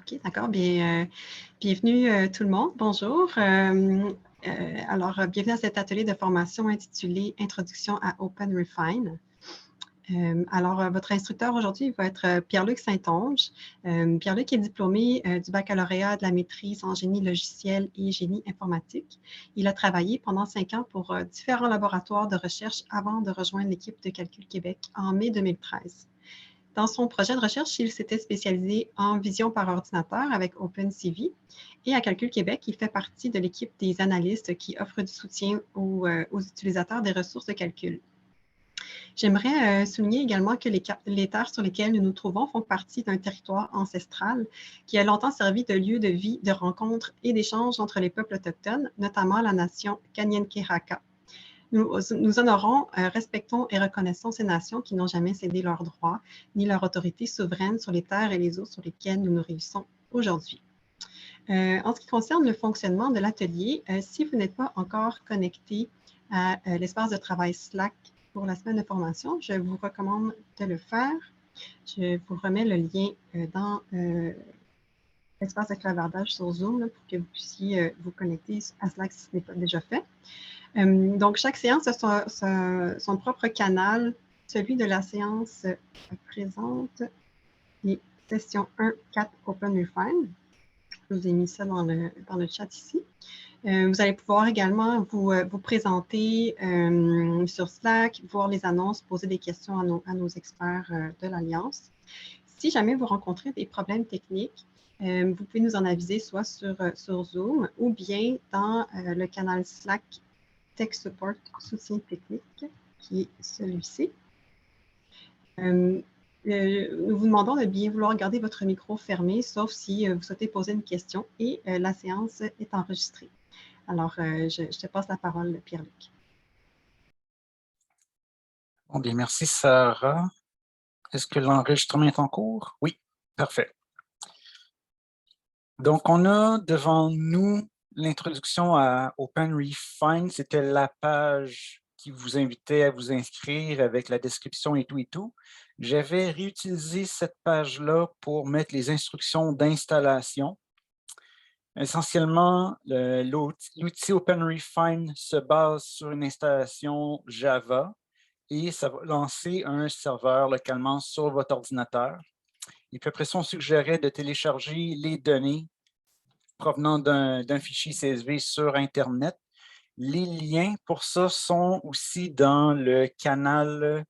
OK, d'accord. Bien, bienvenue tout le monde. Bonjour. Bienvenue à cet atelier de formation intitulé Introduction à OpenRefine. Votre instructeur aujourd'hui va être Pierre-Luc Saint-Onge. Pierre-Luc est diplômé du baccalauréat de la maîtrise en génie logiciel et génie informatique. Il a travaillé pendant 5 ans pour différents laboratoires de recherche avant de rejoindre l'équipe de Calcul Québec en mai 2013. Dans son projet de recherche, il s'était spécialisé en vision par ordinateur avec OpenCV et à Calcul Québec, il fait partie de l'équipe des analystes qui offrent du soutien aux utilisateurs des ressources de calcul. J'aimerais souligner également que les terres sur lesquelles nous nous trouvons font partie d'un territoire ancestral qui a longtemps servi de lieu de vie, de rencontre et d'échange entre les peuples autochtones, notamment la nation Kanien'kehá:ka. Nous honorons, respectons et reconnaissons ces nations qui n'ont jamais cédé leurs droits ni leur autorité souveraine sur les terres et les eaux sur lesquelles nous nous réunissons aujourd'hui. En ce qui concerne le fonctionnement de l'atelier, si vous n'êtes pas encore connecté à l'espace de travail Slack pour la semaine de formation, je vous recommande de le faire. Je vous remets le lien dans l'espace de clavardage sur Zoom là, pour que vous puissiez vous connecter à Slack si ce n'est pas déjà fait. Donc, chaque séance a son propre canal. Celui de la séance présente est session 1.4 OpenRefine. Je vous ai mis ça dans le chat ici. Vous allez pouvoir également vous présenter sur Slack, voir les annonces, poser des questions à nos experts de l'Alliance. Si jamais vous rencontrez des problèmes techniques, vous pouvez nous en aviser soit sur Zoom ou bien dans le canal Slack Tech Support Soutien technique, qui est celui-ci. Nous vous demandons de bien vouloir garder votre micro fermé, sauf si vous souhaitez poser une question et la séance est enregistrée. Alors, je te passe la parole, Pierre-Luc. Bon, bien, merci, Sarah. Est-ce que l'enregistrement est en cours? Oui, parfait. Donc, on a devant nous l'introduction à OpenRefine. C'était la page qui vous invitait à vous inscrire avec la description et tout et tout. J'avais réutilisé cette page-là pour mettre les instructions d'installation. Essentiellement, l'outil OpenRefine se base sur une installation Java et ça va lancer un serveur localement sur votre ordinateur. Et puis après ça, on suggérait de télécharger les données provenant d'un fichier CSV sur Internet. Les liens pour ça sont aussi dans le canal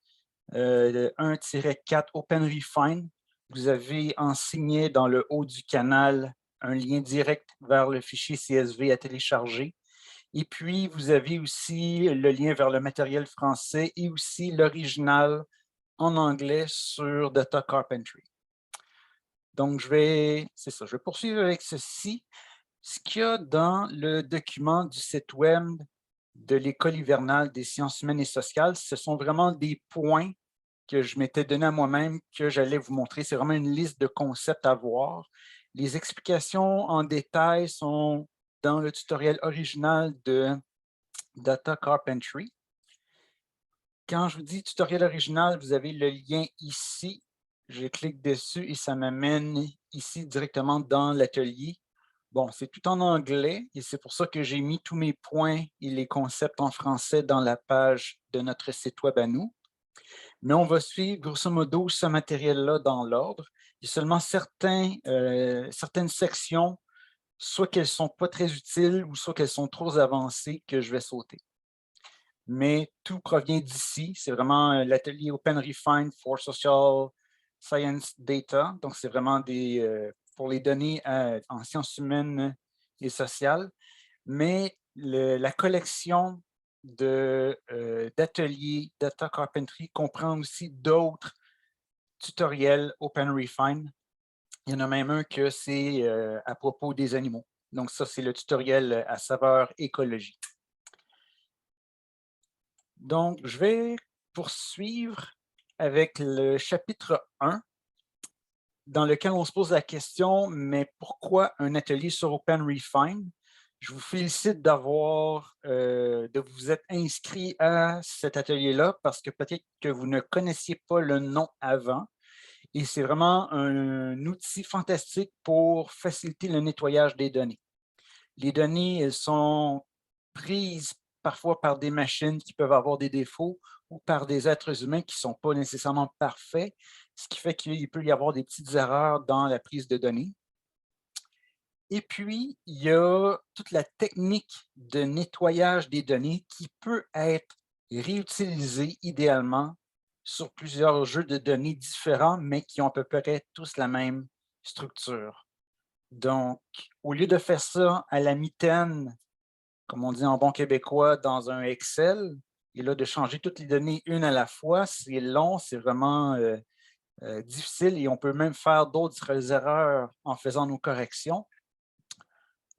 1-4 OpenRefine. Vous avez en signé dans le haut du canal un lien direct vers le fichier CSV à télécharger. Et puis, vous avez aussi le lien vers le matériel français et aussi l'original en anglais sur Data Carpentry. Donc, je vais poursuivre avec ceci. Ce qu'il y a dans le document du site web de l'École hivernale des sciences humaines et sociales, ce sont vraiment des points que je m'étais donné à moi-même que j'allais vous montrer. C'est vraiment une liste de concepts à voir. Les explications en détail sont dans le tutoriel original de Data Carpentry. Quand je vous dis tutoriel original, vous avez le lien ici. Je clique dessus et ça m'amène ici directement dans l'atelier. Bon, c'est tout en anglais et c'est pour ça que j'ai mis tous mes points et les concepts en français dans la page de notre site web à nous. Mais on va suivre grosso modo ce matériel-là dans l'ordre. Il y a seulement certaines sections, soit qu'elles ne sont pas très utiles ou soit qu'elles sont trop avancées que je vais sauter. Mais tout provient d'ici. C'est vraiment l'atelier OpenRefine for Social Science Data. Donc, c'est vraiment pour les données en sciences humaines et sociales. Mais la collection d'ateliers Data Carpentry comprend aussi d'autres tutoriels OpenRefine. Il y en a même un que c'est à propos des animaux. Donc, ça, c'est le tutoriel à saveur écologie. Donc, je vais poursuivre avec le chapitre 1, dans lequel on se pose la question, mais pourquoi un atelier sur OpenRefine? Je vous félicite de vous être inscrit à cet atelier-là parce que peut-être que vous ne connaissiez pas le nom avant. Et c'est vraiment un outil fantastique pour faciliter le nettoyage des données. Les données, elles sont prises parfois par des machines qui peuvent avoir des défauts ou par des êtres humains qui ne sont pas nécessairement parfaits, ce qui fait qu'il peut y avoir des petites erreurs dans la prise de données. Et puis, il y a toute la technique de nettoyage des données qui peut être réutilisée idéalement sur plusieurs jeux de données différents, mais qui ont à peu près tous la même structure. Donc, au lieu de faire ça à la mitaine, comme on dit en bon québécois, dans un Excel, et là, de changer toutes les données une à la fois, c'est long, c'est vraiment difficile et on peut même faire d'autres erreurs en faisant nos corrections.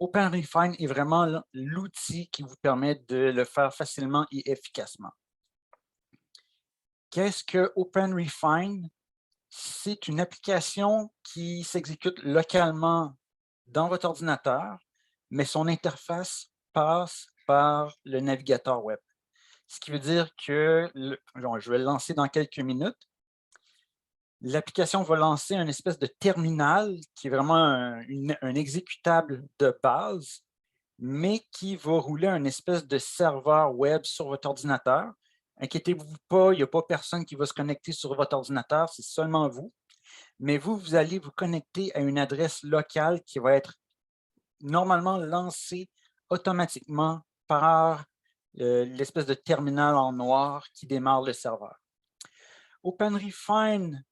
OpenRefine est vraiment l'outil qui vous permet de le faire facilement et efficacement. Qu'est-ce que OpenRefine? C'est une application qui s'exécute localement dans votre ordinateur, mais son interface passe par le navigateur web. Ce qui veut dire que, je vais le lancer dans quelques minutes, l'application va lancer une espèce de terminal qui est vraiment un exécutable de base, mais qui va rouler une espèce de serveur web sur votre ordinateur. Inquiétez-vous pas, il n'y a pas personne qui va se connecter sur votre ordinateur, c'est seulement vous. Mais vous allez vous connecter à une adresse locale qui va être normalement lancée automatiquement par l'espèce de terminal en noir qui démarre le serveur. OpenRefine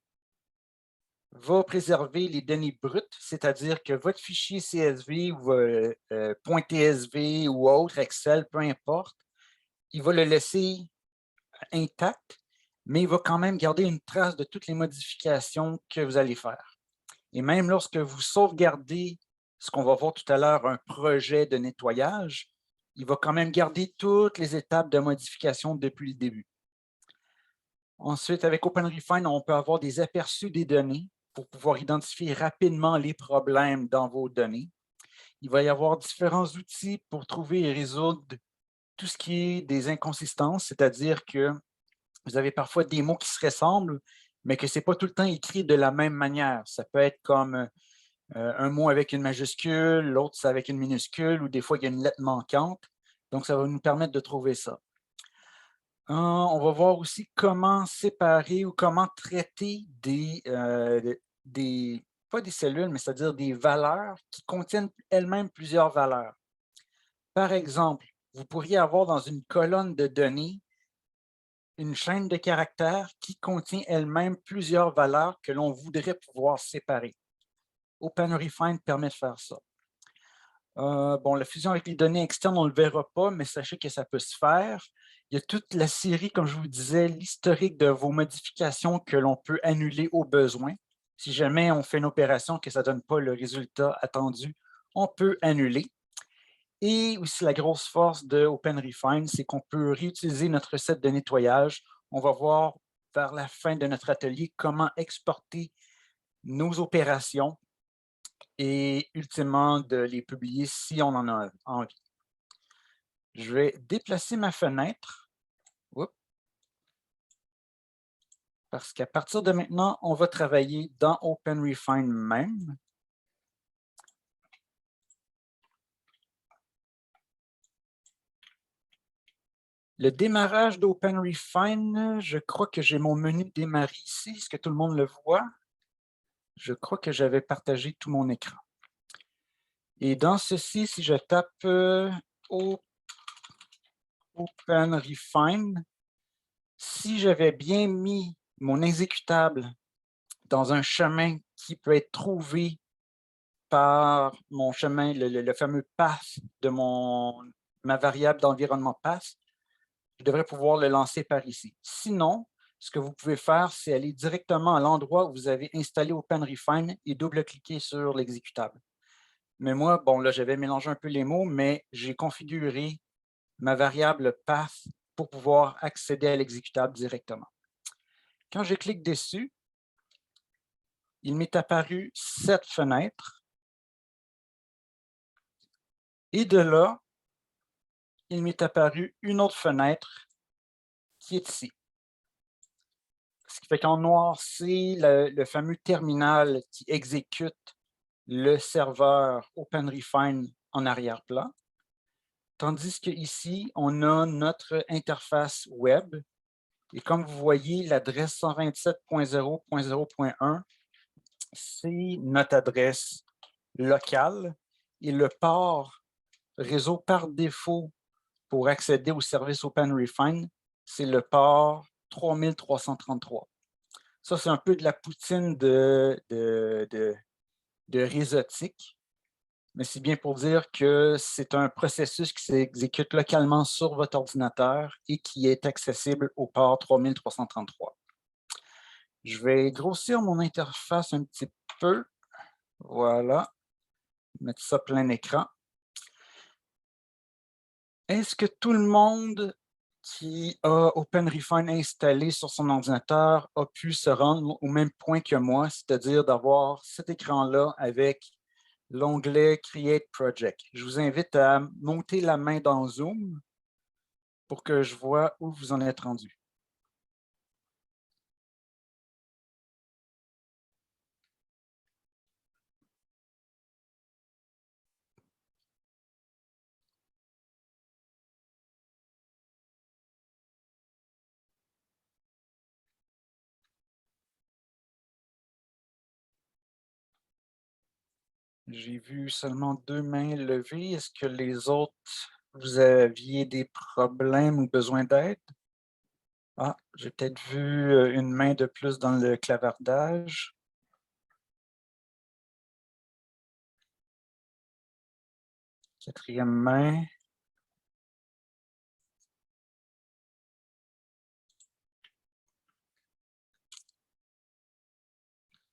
va préserver les données brutes, c'est-à-dire que votre fichier CSV ou .tsv ou autre, Excel, peu importe, il va le laisser intact, mais il va quand même garder une trace de toutes les modifications que vous allez faire. Et même lorsque vous sauvegardez ce qu'on va voir tout à l'heure, un projet de nettoyage, il va quand même garder toutes les étapes de modification depuis le début. Ensuite, avec OpenRefine, on peut avoir des aperçus des données pour pouvoir identifier rapidement les problèmes dans vos données. Il va y avoir différents outils pour trouver et résoudre tout ce qui est des inconsistances, c'est-à-dire que vous avez parfois des mots qui se ressemblent, mais que ce n'est pas tout le temps écrit de la même manière. Ça peut être comme un mot avec une majuscule, l'autre c'est avec une minuscule, ou des fois il y a une lettre manquante. Donc, ça va nous permettre de trouver ça. On va voir aussi comment séparer ou comment traiter pas des cellules, mais c'est-à-dire des valeurs qui contiennent elles-mêmes plusieurs valeurs. Par exemple, vous pourriez avoir dans une colonne de données une chaîne de caractères qui contient elle-même plusieurs valeurs que l'on voudrait pouvoir séparer. OpenRefine permet de faire ça. Bon, la fusion avec les données externes, on ne le verra pas, mais sachez que ça peut se faire. Il y a toute la série, comme je vous disais, l'historique de vos modifications que l'on peut annuler au besoin. Si jamais on fait une opération que ça ne donne pas le résultat attendu, on peut annuler. Et aussi, la grosse force de OpenRefine, c'est qu'on peut réutiliser notre recette de nettoyage. On va voir vers la fin de notre atelier comment exporter nos opérations et ultimement de les publier si on en a envie. Je vais déplacer ma fenêtre. Oups. Parce qu'à partir de maintenant, on va travailler dans OpenRefine même. Le démarrage d'OpenRefine, je crois que j'ai mon menu démarrer ici. Est-ce que tout le monde le voit? Je crois que j'avais partagé tout mon écran. Et dans ceci, si je tape OpenRefine, si j'avais bien mis mon exécutable dans un chemin qui peut être trouvé par mon chemin, le fameux path de ma variable d'environnement path, je devrais pouvoir le lancer par ici. Sinon, ce que vous pouvez faire, c'est aller directement à l'endroit où vous avez installé OpenRefine et double-cliquer sur l'exécutable. Mais moi, bon, là, j'avais mélangé un peu les mots, mais j'ai configuré ma variable path pour pouvoir accéder à l'exécutable directement. Quand je clique dessus, il m'est apparu cette fenêtre. Et de là, il m'est apparu une autre fenêtre qui est ici. Ce qui Fait qu'en noir, c'est le fameux terminal qui exécute le serveur OpenRefine en arrière-plan. Tandis qu'ici, on a notre interface web. Et comme vous voyez, l'adresse 127.0.0.1, c'est notre adresse locale. Et le port réseau par défaut pour accéder au service OpenRefine, c'est le port 3333. Ça, c'est un peu de la poutine de réseautique, mais c'est bien pour dire que c'est un processus qui s'exécute localement sur votre ordinateur et qui est accessible au port 3333. Je vais grossir mon interface un petit peu. Voilà. Mettre ça plein écran. Est-ce que tout le monde qui a OpenRefine installé sur son ordinateur a pu se rendre au même point que moi, c'est-à-dire d'avoir cet écran-là avec l'onglet Create Project? Je vous invite à monter la main dans Zoom pour que je vois où vous en êtes rendu. J'ai vu seulement 2 mains levées. Est-ce que les autres, vous aviez des problèmes ou besoin d'aide? Ah, j'ai peut-être vu une main de plus dans le clavardage. Quatrième main.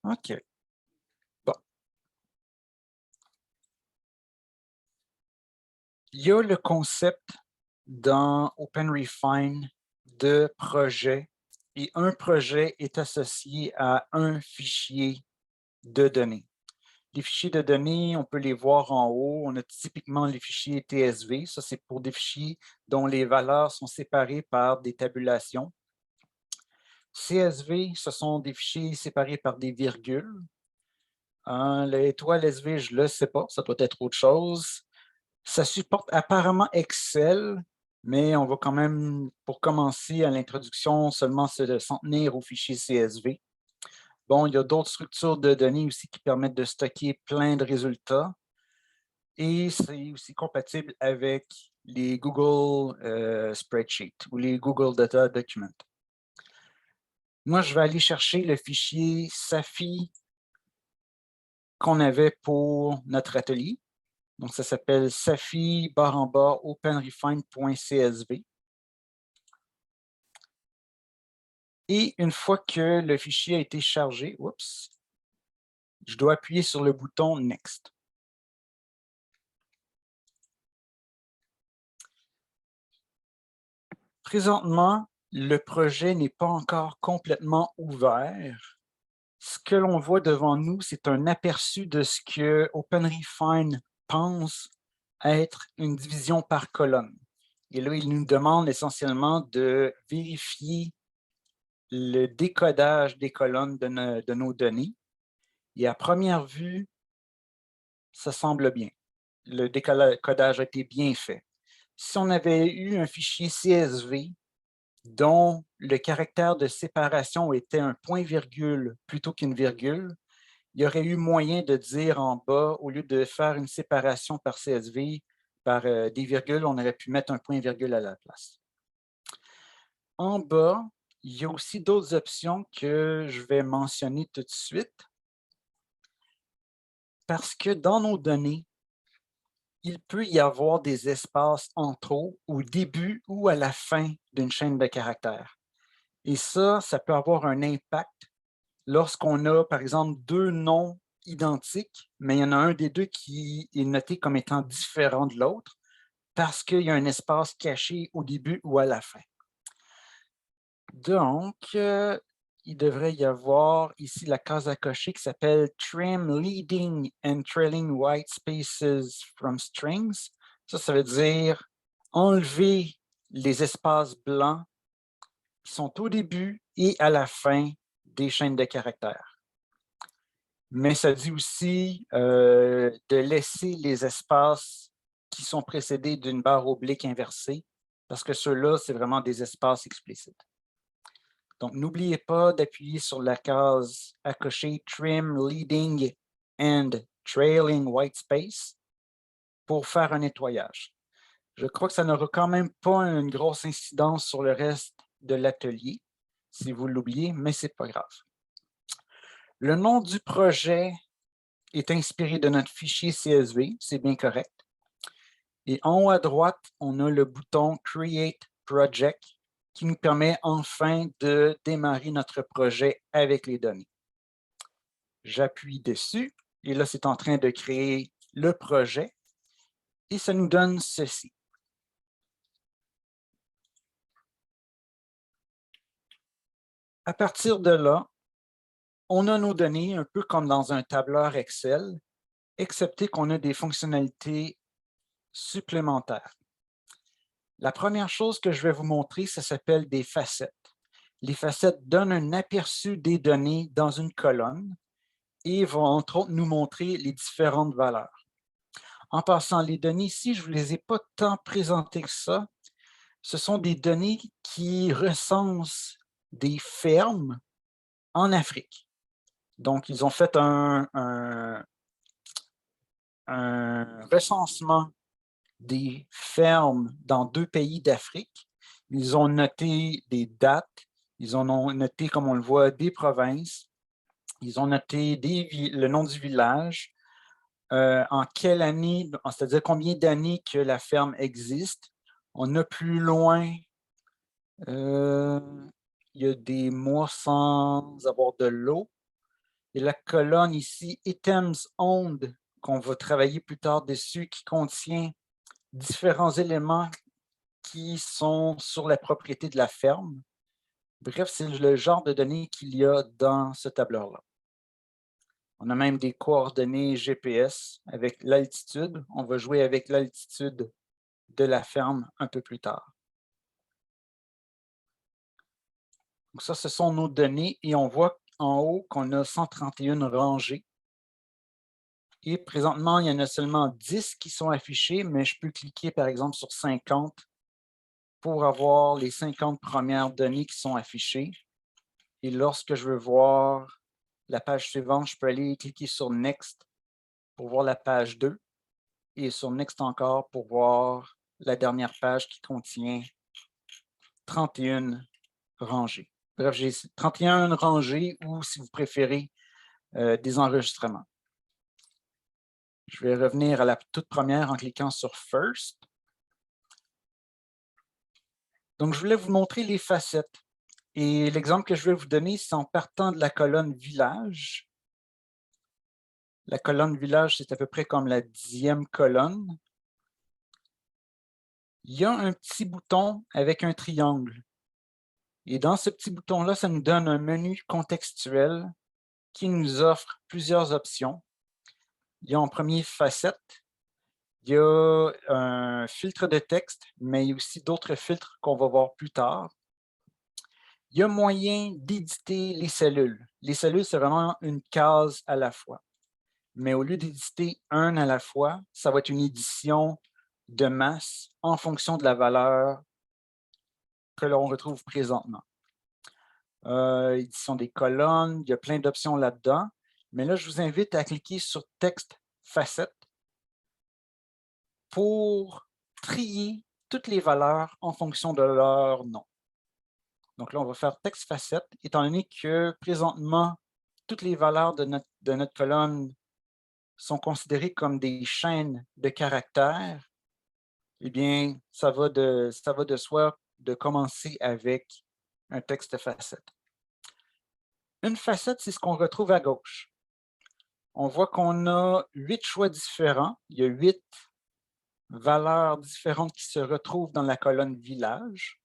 OK. Bon. Il y a le concept dans OpenRefine de projet et un projet est associé à un fichier de données. Les fichiers de données, on peut les voir en haut. On a typiquement les fichiers TSV. Ça, c'est pour des fichiers dont les valeurs sont séparées par des tabulations. CSV, ce sont des fichiers séparés par des virgules. L'étoile SV, je ne le sais pas. Ça doit être autre chose. Ça supporte apparemment Excel, mais on va quand même, pour commencer à l'introduction, seulement s'en tenir aux fichiers CSV. Bon, il y a d'autres structures de données aussi qui permettent de stocker plein de résultats. Et c'est aussi compatible avec les Google Spreadsheets ou les Google Data Documents. Moi, je vais aller chercher le fichier SAFI qu'on avait pour notre atelier. Donc, ça s'appelle safi-openrefine.csv. Et une fois que le fichier a été chargé, oups, je dois appuyer sur le bouton Next. Présentement, le projet n'est pas encore complètement ouvert. Ce que l'on voit devant nous, c'est un aperçu de ce que OpenRefine pense être une division par colonne. Et là, il nous demande essentiellement de vérifier le décodage des colonnes de nos données. Et à première vue, ça semble bien. Le décodage a été bien fait. Si on avait eu un fichier CSV dont le caractère de séparation était un point-virgule plutôt qu'une virgule, il y aurait eu moyen de dire en bas, au lieu de faire une séparation par CSV, par des virgules, on aurait pu mettre un point-virgule à la place. En bas, il y a aussi d'autres options que je vais mentionner tout de suite. Parce que dans nos données, il peut y avoir des espaces en trop au début ou à la fin d'une chaîne de caractères. Et ça peut avoir un impact lorsqu'on a, par exemple, 2 noms identiques, mais il y en a un des deux qui est noté comme étant différent de l'autre parce qu'il y a un espace caché au début ou à la fin. Donc, il devrait y avoir ici la case à cocher qui s'appelle « Trim leading and trailing white spaces from strings ». Ça veut dire enlever les espaces blancs qui sont au début et à la fin des chaînes de caractères. Mais ça dit aussi de laisser les espaces qui sont précédés d'une barre oblique inversée, parce que ceux-là, c'est vraiment des espaces explicites. Donc, n'oubliez pas d'appuyer sur la case à cocher Trim Leading and Trailing White Space pour faire un nettoyage. Je crois que ça n'aura quand même pas une grosse incidence sur le reste de l'atelier, si vous l'oubliez, mais ce n'est pas grave. Le nom du projet est inspiré de notre fichier CSV, c'est bien correct. Et en haut à droite, on a le bouton Create Project qui nous permet enfin de démarrer notre projet avec les données. J'appuie dessus et là, c'est en train de créer le projet et ça nous donne ceci. À partir de là, on a nos données un peu comme dans un tableur Excel, excepté qu'on a des fonctionnalités supplémentaires. La première chose que je vais vous montrer, ça s'appelle des facettes. Les facettes donnent un aperçu des données dans une colonne et vont entre autres nous montrer les différentes valeurs. En passant, les données ici, je ne vous les ai pas tant présentées que ça. Ce sont des données qui recensent des fermes en Afrique. Donc, ils ont fait un recensement des fermes dans 2 pays d'Afrique. Ils ont noté des dates, ils ont noté, comme on le voit, des provinces, ils ont noté le nom du village, en quelle année, c'est-à-dire combien d'années que la ferme existe. On a plus loin, il y a des mois sans avoir de l'eau. Et la colonne ici, Items Owned, qu'on va travailler plus tard dessus, qui contient différents éléments qui sont sur la propriété de la ferme. Bref, c'est le genre de données qu'il y a dans ce tableur-là. On a même des coordonnées GPS avec l'altitude. On va jouer avec l'altitude de la ferme un peu plus tard. Donc ça, ce sont nos données et on voit en haut qu'on a 131 rangées. Et présentement, il y en a seulement 10 qui sont affichées, mais je peux cliquer par exemple sur 50 pour avoir les 50 premières données qui sont affichées. Et lorsque je veux voir la page suivante, je peux aller cliquer sur Next pour voir la page 2 et sur Next encore pour voir la dernière page qui contient 31 rangées. Bref, j'ai 31 rangées ou, si vous préférez, des enregistrements. Je vais revenir à la toute première en cliquant sur First. Donc, je voulais vous montrer les facettes. Et l'exemple que je vais vous donner, c'est en partant de la colonne Village. La colonne Village, c'est à peu près comme la 10e colonne. Il y a un petit bouton avec un triangle. Et dans ce petit bouton-là, ça nous donne un menu contextuel qui nous offre plusieurs options. Il y a en premier Facette. Il y a un filtre de texte, mais il y a aussi d'autres filtres qu'on va voir plus tard. Il y a moyen d'éditer les cellules. Les cellules, c'est vraiment une case à la fois. Mais au lieu d'éditer un à la fois, ça va être une édition de masse en fonction de la valeur que l'on retrouve présentement. Édition des colonnes, il y a plein d'options là-dedans. Mais là, je vous invite à cliquer sur Texte Facette pour trier toutes les valeurs en fonction de leur nom. Donc là, on va faire Texte Facette, étant donné que présentement, toutes les valeurs de notre colonne sont considérées comme des chaînes de caractères. Eh bien, ça va de soi de commencer avec un texte facette. Une facette, c'est ce qu'on retrouve à gauche. On voit qu'on a 8 choix différents. Il y a 8 valeurs différentes qui se retrouvent dans la colonne Village.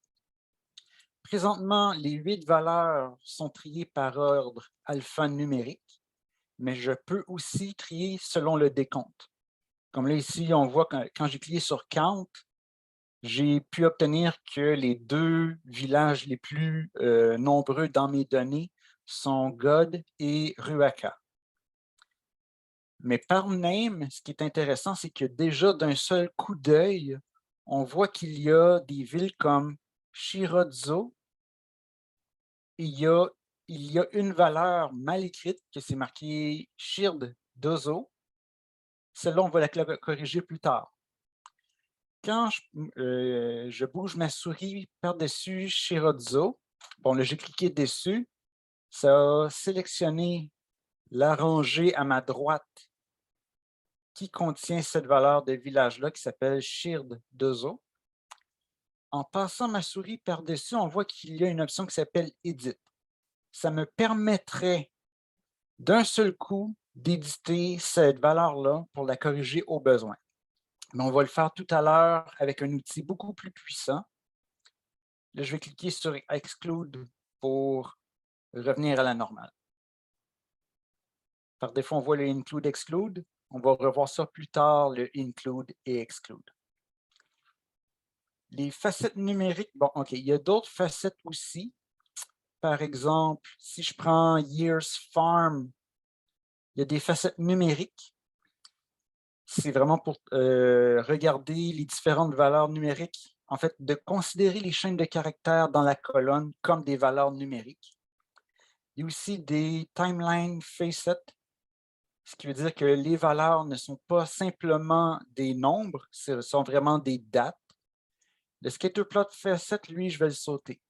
Présentement, les 8 valeurs sont triées par ordre alphanumérique, mais je peux aussi trier selon le décompte. Comme là, ici, on voit que quand j'ai cliqué sur Count, j'ai pu obtenir que les 2 villages les plus nombreux dans mes données sont God et Ruaka. Mais par name, ce qui est intéressant, c'est que déjà d'un seul coup d'œil, on voit qu'il y a des villes comme Shirodzo. Il y a une valeur mal écrite que c'est marqué Shird Dozo. Celle-là, on va la corriger plus tard. Quand je bouge ma souris par-dessus Shirodzo, bon, là, j'ai cliqué dessus, ça a sélectionné la rangée à ma droite qui contient cette valeur de village-là qui s'appelle Shird Dozo. En passant ma souris par-dessus, on voit qu'il y a une option qui s'appelle Edit. Ça me permettrait d'un seul coup d'éditer cette valeur-là pour la corriger au besoin. Mais on va le faire tout à l'heure avec un outil beaucoup plus puissant. Là, je vais cliquer sur Exclude pour revenir à la normale. Par défaut, on voit le Include, Exclude. On va revoir ça plus tard, le Include et Exclude. Les facettes numériques, bon, OK, il y a d'autres facettes aussi. Par exemple, si je prends Years Farm, il y a des facettes numériques. C'est vraiment pour regarder les différentes valeurs numériques. En fait, de considérer les chaînes de caractères dans la colonne comme des valeurs numériques. Il y a aussi des timeline facets, ce qui veut dire que les valeurs ne sont pas simplement des nombres, ce sont vraiment des dates. Le scatterplot facet, lui, je vais le sauter.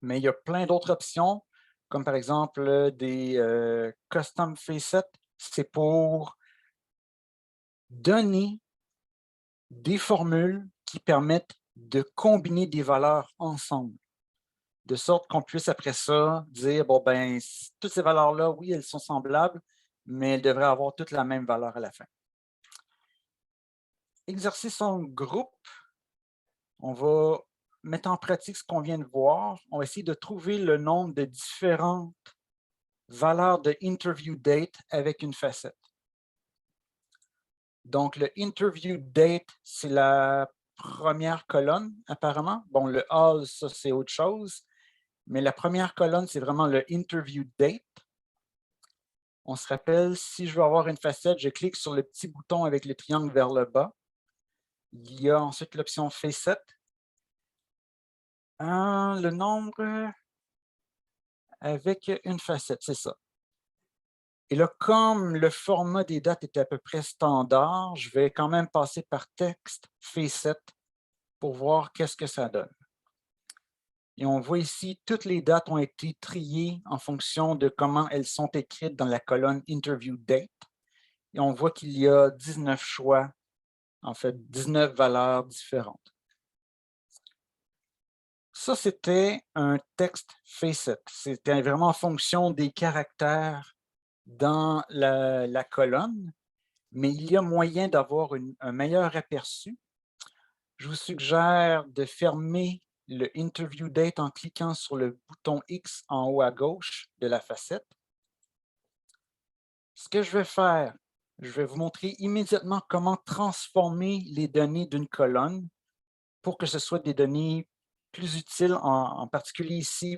Mais il y a plein d'autres options, comme par exemple des custom facets. C'est pour donner des formules qui permettent de combiner des valeurs ensemble, de sorte qu'on puisse après ça dire, bon, ben, toutes ces valeurs-là, oui, elles sont semblables, mais elles devraient avoir toutes la même valeur à la fin. Exercice en groupe, on va mettre en pratique ce qu'on vient de voir. On va essayer de trouver le nombre de différentes valeurs de interview date avec une facette. Donc, le interview date, c'est la première colonne, apparemment. Bon, le all, ça, c'est autre chose. Mais la première colonne, c'est vraiment le interview date. On se rappelle, si je veux avoir une facette, je clique sur le petit bouton avec le triangle vers le bas. Il y a ensuite l'option facet. Le nombre avec une facette, c'est ça. Et là, comme le format des dates est à peu près standard, je vais quand même passer par texte facet pour voir qu'est-ce que ça donne. Et on voit ici, toutes les dates ont été triées en fonction de comment elles sont écrites dans la colonne Interview Date. Et on voit qu'il y a 19 choix, en fait, 19 valeurs différentes. Ça, c'était un texte facet. C'était vraiment en fonction des caractères dans la colonne, mais il y a moyen d'avoir un meilleur aperçu. Je vous suggère de fermer le Interview Date en cliquant sur le bouton X en haut à gauche de la facette. Ce que je vais faire, je vais vous montrer immédiatement comment transformer les données d'une colonne pour que ce soit des données plus utiles, en particulier ici,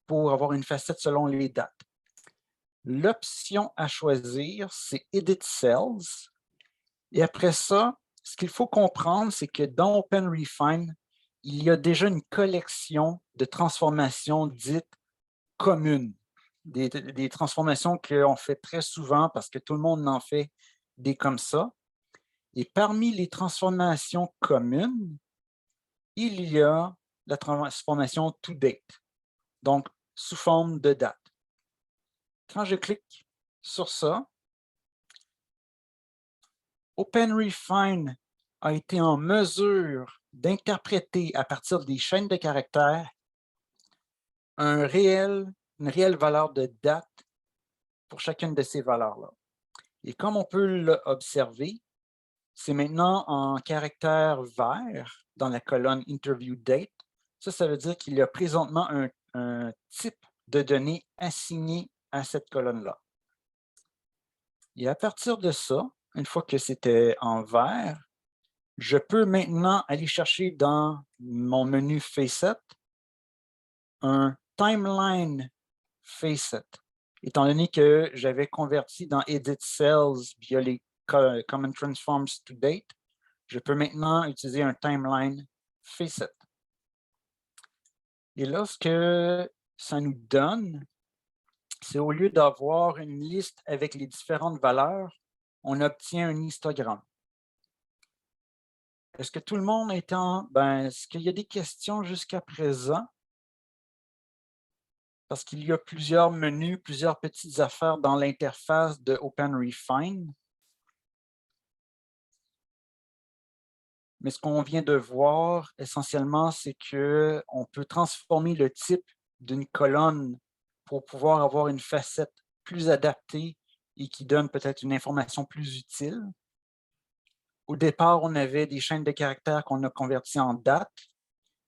pour avoir une facette selon les dates. L'option à choisir, c'est Edit Cells. Et après ça, ce qu'il faut comprendre, c'est que dans OpenRefine, il y a déjà une collection de transformations dites communes, des transformations qu'on fait très souvent parce que tout le monde en fait des comme ça. Et parmi les transformations communes, il y a la transformation ToDate, donc sous forme de date. Quand je clique sur ça, OpenRefine a été en mesure d'interpréter à partir des chaînes de caractères une réelle valeur de date pour chacune de ces valeurs-là. Et comme on peut l'observer, c'est maintenant en caractère vert dans la colonne Interview Date. Ça veut dire qu'il y a présentement un type de données assigné à cette colonne-là. Et à partir de ça, une fois que c'était en vert, je peux maintenant aller chercher dans mon menu Facet un Timeline Facet. Étant donné que j'avais converti dans Edit Cells via les Common Transforms to Date, je peux maintenant utiliser un timeline Facet. Et là, ce que ça nous donne, c'est au lieu d'avoir une liste avec les différentes valeurs, on obtient un histogramme. Est-ce que tout le monde est en... est-ce qu'il y a des questions jusqu'à présent? Parce qu'il y a plusieurs menus, plusieurs petites affaires dans l'interface de OpenRefine. Mais ce qu'on vient de voir, essentiellement, c'est qu'on peut transformer le type d'une colonne pour pouvoir avoir une facette plus adaptée et qui donne peut-être une information plus utile. Au départ, on avait des chaînes de caractères qu'on a converties en dates.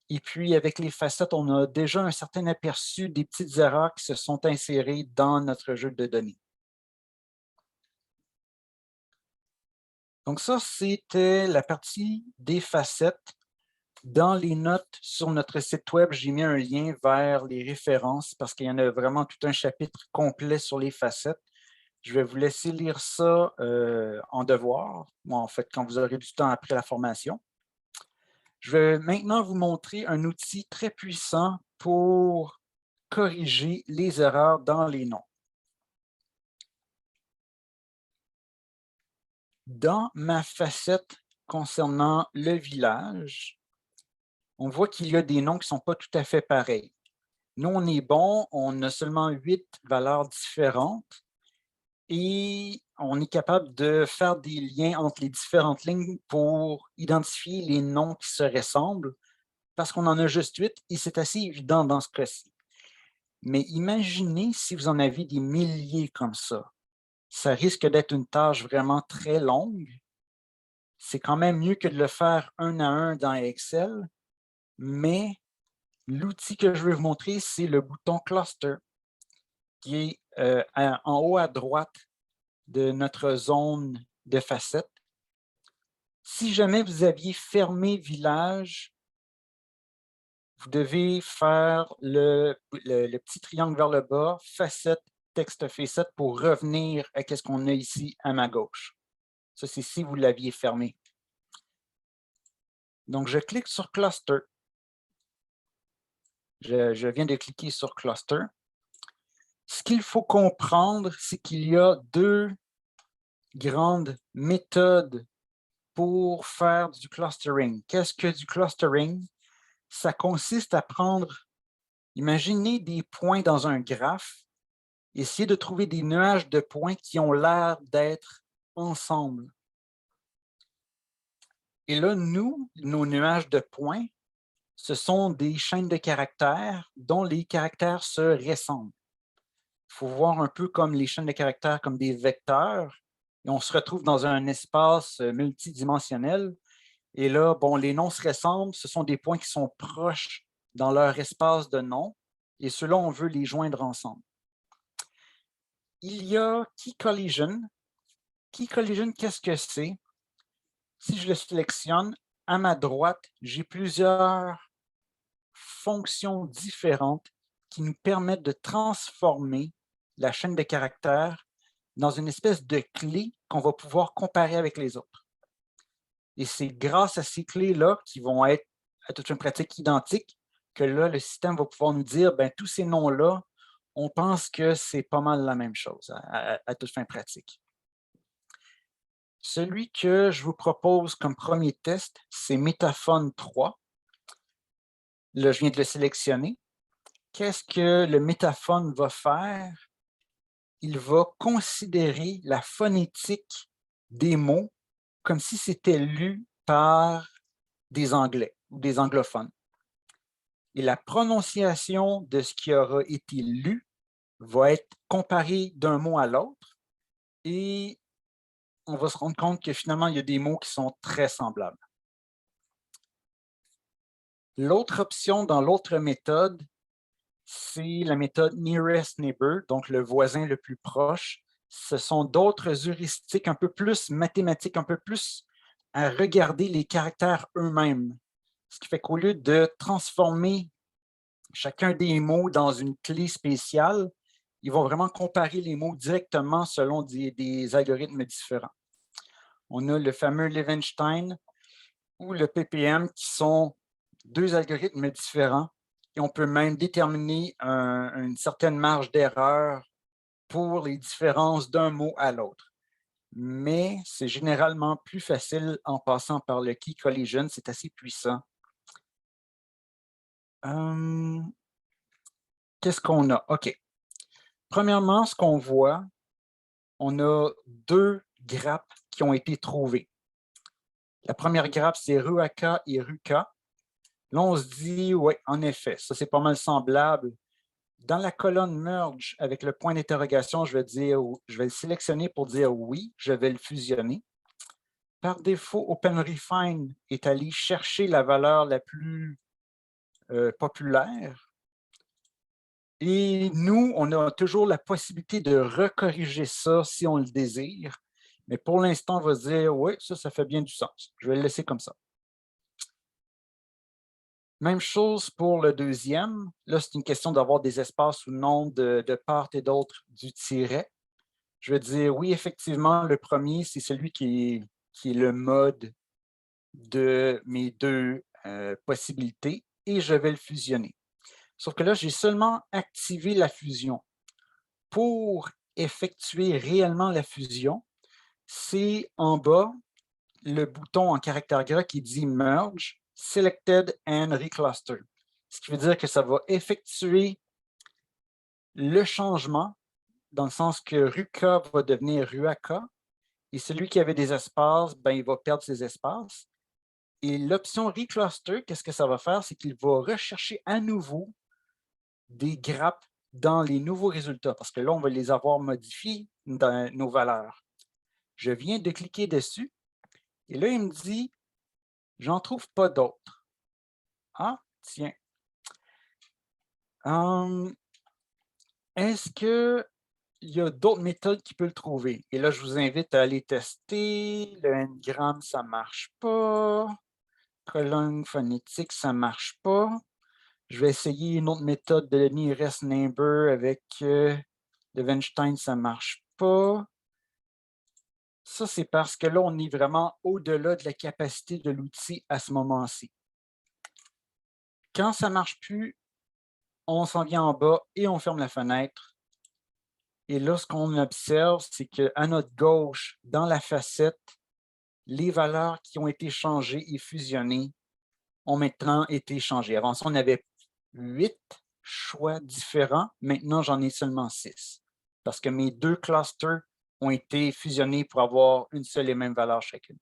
Et puis, avec les facettes, on a déjà un certain aperçu des petites erreurs qui se sont insérées dans notre jeu de données. Donc ça, c'était la partie des facettes. Dans les notes sur notre site web, j'ai mis un lien vers les références parce qu'il y en a vraiment tout un chapitre complet sur les facettes. Je vais vous laisser lire ça en devoir, en fait, quand vous aurez du temps après la formation. Je vais maintenant vous montrer un outil très puissant pour corriger les erreurs dans les noms. Dans ma facette concernant le village, on voit qu'il y a des noms qui ne sont pas tout à fait pareils. Nous, on est bon, on a seulement 8 valeurs différentes et on est capable de faire des liens entre les différentes lignes pour identifier les noms qui se ressemblent parce qu'on en a juste 8 et c'est assez évident dans ce cas-ci. Mais imaginez si vous en avez des milliers comme ça. Ça risque d'être une tâche vraiment très longue. C'est quand même mieux que de le faire un à un dans Excel, mais l'outil que je vais vous montrer, c'est le bouton Cluster, qui est en haut à droite de notre zone de facettes. Si jamais vous aviez fermé Village, vous devez faire le petit triangle vers le bas, Facette, Texte Facette, pour revenir à ce qu'on a ici à ma gauche. Ça, c'est si vous l'aviez fermé. Donc, je clique sur Cluster. Je viens de cliquer sur Cluster. Ce qu'il faut comprendre, c'est qu'il y a deux grandes méthodes pour faire du clustering. Qu'est-ce que du clustering? Ça consiste à prendre, imaginez des points dans un graphe, essayer de trouver des nuages de points qui ont l'air d'être ensemble. Et là, nous, nos nuages de points, ce sont des chaînes de caractères dont les caractères se ressemblent. Il faut voir un peu comme les chaînes de caractères comme des vecteurs. Et on se retrouve dans un espace multidimensionnel. Et là, bon, les noms se ressemblent. Ce sont des points qui sont proches dans leur espace de nom. Et ceux-là, on veut les joindre ensemble. Il y a Key Collision. Key Collision, qu'est-ce que c'est? Si je le sélectionne, à ma droite, j'ai plusieurs fonctions différentes qui nous permettent de transformer la chaîne de caractères dans une espèce de clé qu'on va pouvoir comparer avec les autres. Et c'est grâce à ces clés-là qui vont être à toute une pratique identique que là, le système va pouvoir nous dire, tous ces noms-là, on pense que c'est pas mal la même chose à toute fin pratique. Celui que je vous propose comme premier test, c'est Metaphone 3. Là, je viens de le sélectionner. Qu'est-ce que le métaphone va faire? Il va considérer la phonétique des mots comme si c'était lu par des Anglais ou des anglophones. Et la prononciation de ce qui aura été lu va être comparée d'un mot à l'autre et on va se rendre compte que finalement, il y a des mots qui sont très semblables. L'autre option dans l'autre méthode, c'est la méthode Nearest Neighbor, donc le voisin le plus proche. Ce sont d'autres heuristiques un peu plus mathématiques, un peu plus à regarder les caractères eux-mêmes. Ce qui fait qu'au lieu de transformer chacun des mots dans une clé spéciale, ils vont vraiment comparer les mots directement selon des algorithmes différents. On a le fameux Levenshtein ou le PPM qui sont deux algorithmes différents et on peut même déterminer une certaine marge d'erreur pour les différences d'un mot à l'autre. Mais c'est généralement plus facile en passant par le key collision, c'est assez puissant. Qu'est-ce qu'on a? OK. Premièrement, ce qu'on voit, on a deux grappes qui ont été trouvées. La première grappe, c'est Ruaka et Ruka. Là, on se dit, oui, en effet, ça c'est pas mal semblable. Dans la colonne merge, avec le point d'interrogation, je vais le sélectionner pour dire oui, je vais le fusionner. Par défaut, OpenRefine est allé chercher la valeur la plus populaire. Et nous, on a toujours la possibilité de recorriger ça si on le désire. Mais pour l'instant, on va se dire, oui, ça fait bien du sens. Je vais le laisser comme ça. Même chose pour le deuxième. Là, c'est une question d'avoir des espaces ou non de part et d'autre du tiret. Je vais dire, oui, effectivement, le premier, c'est celui qui est le mode de mes deux possibilités et je vais le fusionner. Sauf que là, j'ai seulement activé la fusion. Pour effectuer réellement la fusion, c'est en bas le bouton en caractère gras qui dit Merge, Selected and Recluster. Ce qui veut dire que ça va effectuer le changement dans le sens que Ruka va devenir Ruaka et celui qui avait des espaces, ben, il va perdre ses espaces. Et l'option Recluster, qu'est-ce que ça va faire? C'est qu'il va rechercher à nouveau des grappes dans les nouveaux résultats parce que là, on va les avoir modifiés dans nos valeurs. Je viens de cliquer dessus et là, il me dit « J'en trouve pas d'autres. » Ah, tiens. Est-ce qu'il y a d'autres méthodes qui peuvent le trouver? Et là, je vous invite à aller tester. Le n-gramme, ça ne marche pas. Colonne phonétique, ça ne marche pas. Je vais essayer une autre méthode de nearest neighbor avec Levenshtein, ça ne marche pas. Ça, c'est parce que là, on est vraiment au-delà de la capacité de l'outil à ce moment-ci. Quand ça ne marche plus, on s'en vient en bas et on ferme la fenêtre. Et là, ce qu'on observe, c'est qu'à notre gauche, dans la facette, les valeurs qui ont été changées et fusionnées ont maintenant été changées. Avant ça, on avait 8 choix différents. Maintenant, j'en ai seulement 6 parce que mes deux clusters ont été fusionnés pour avoir une seule et même valeur chacune.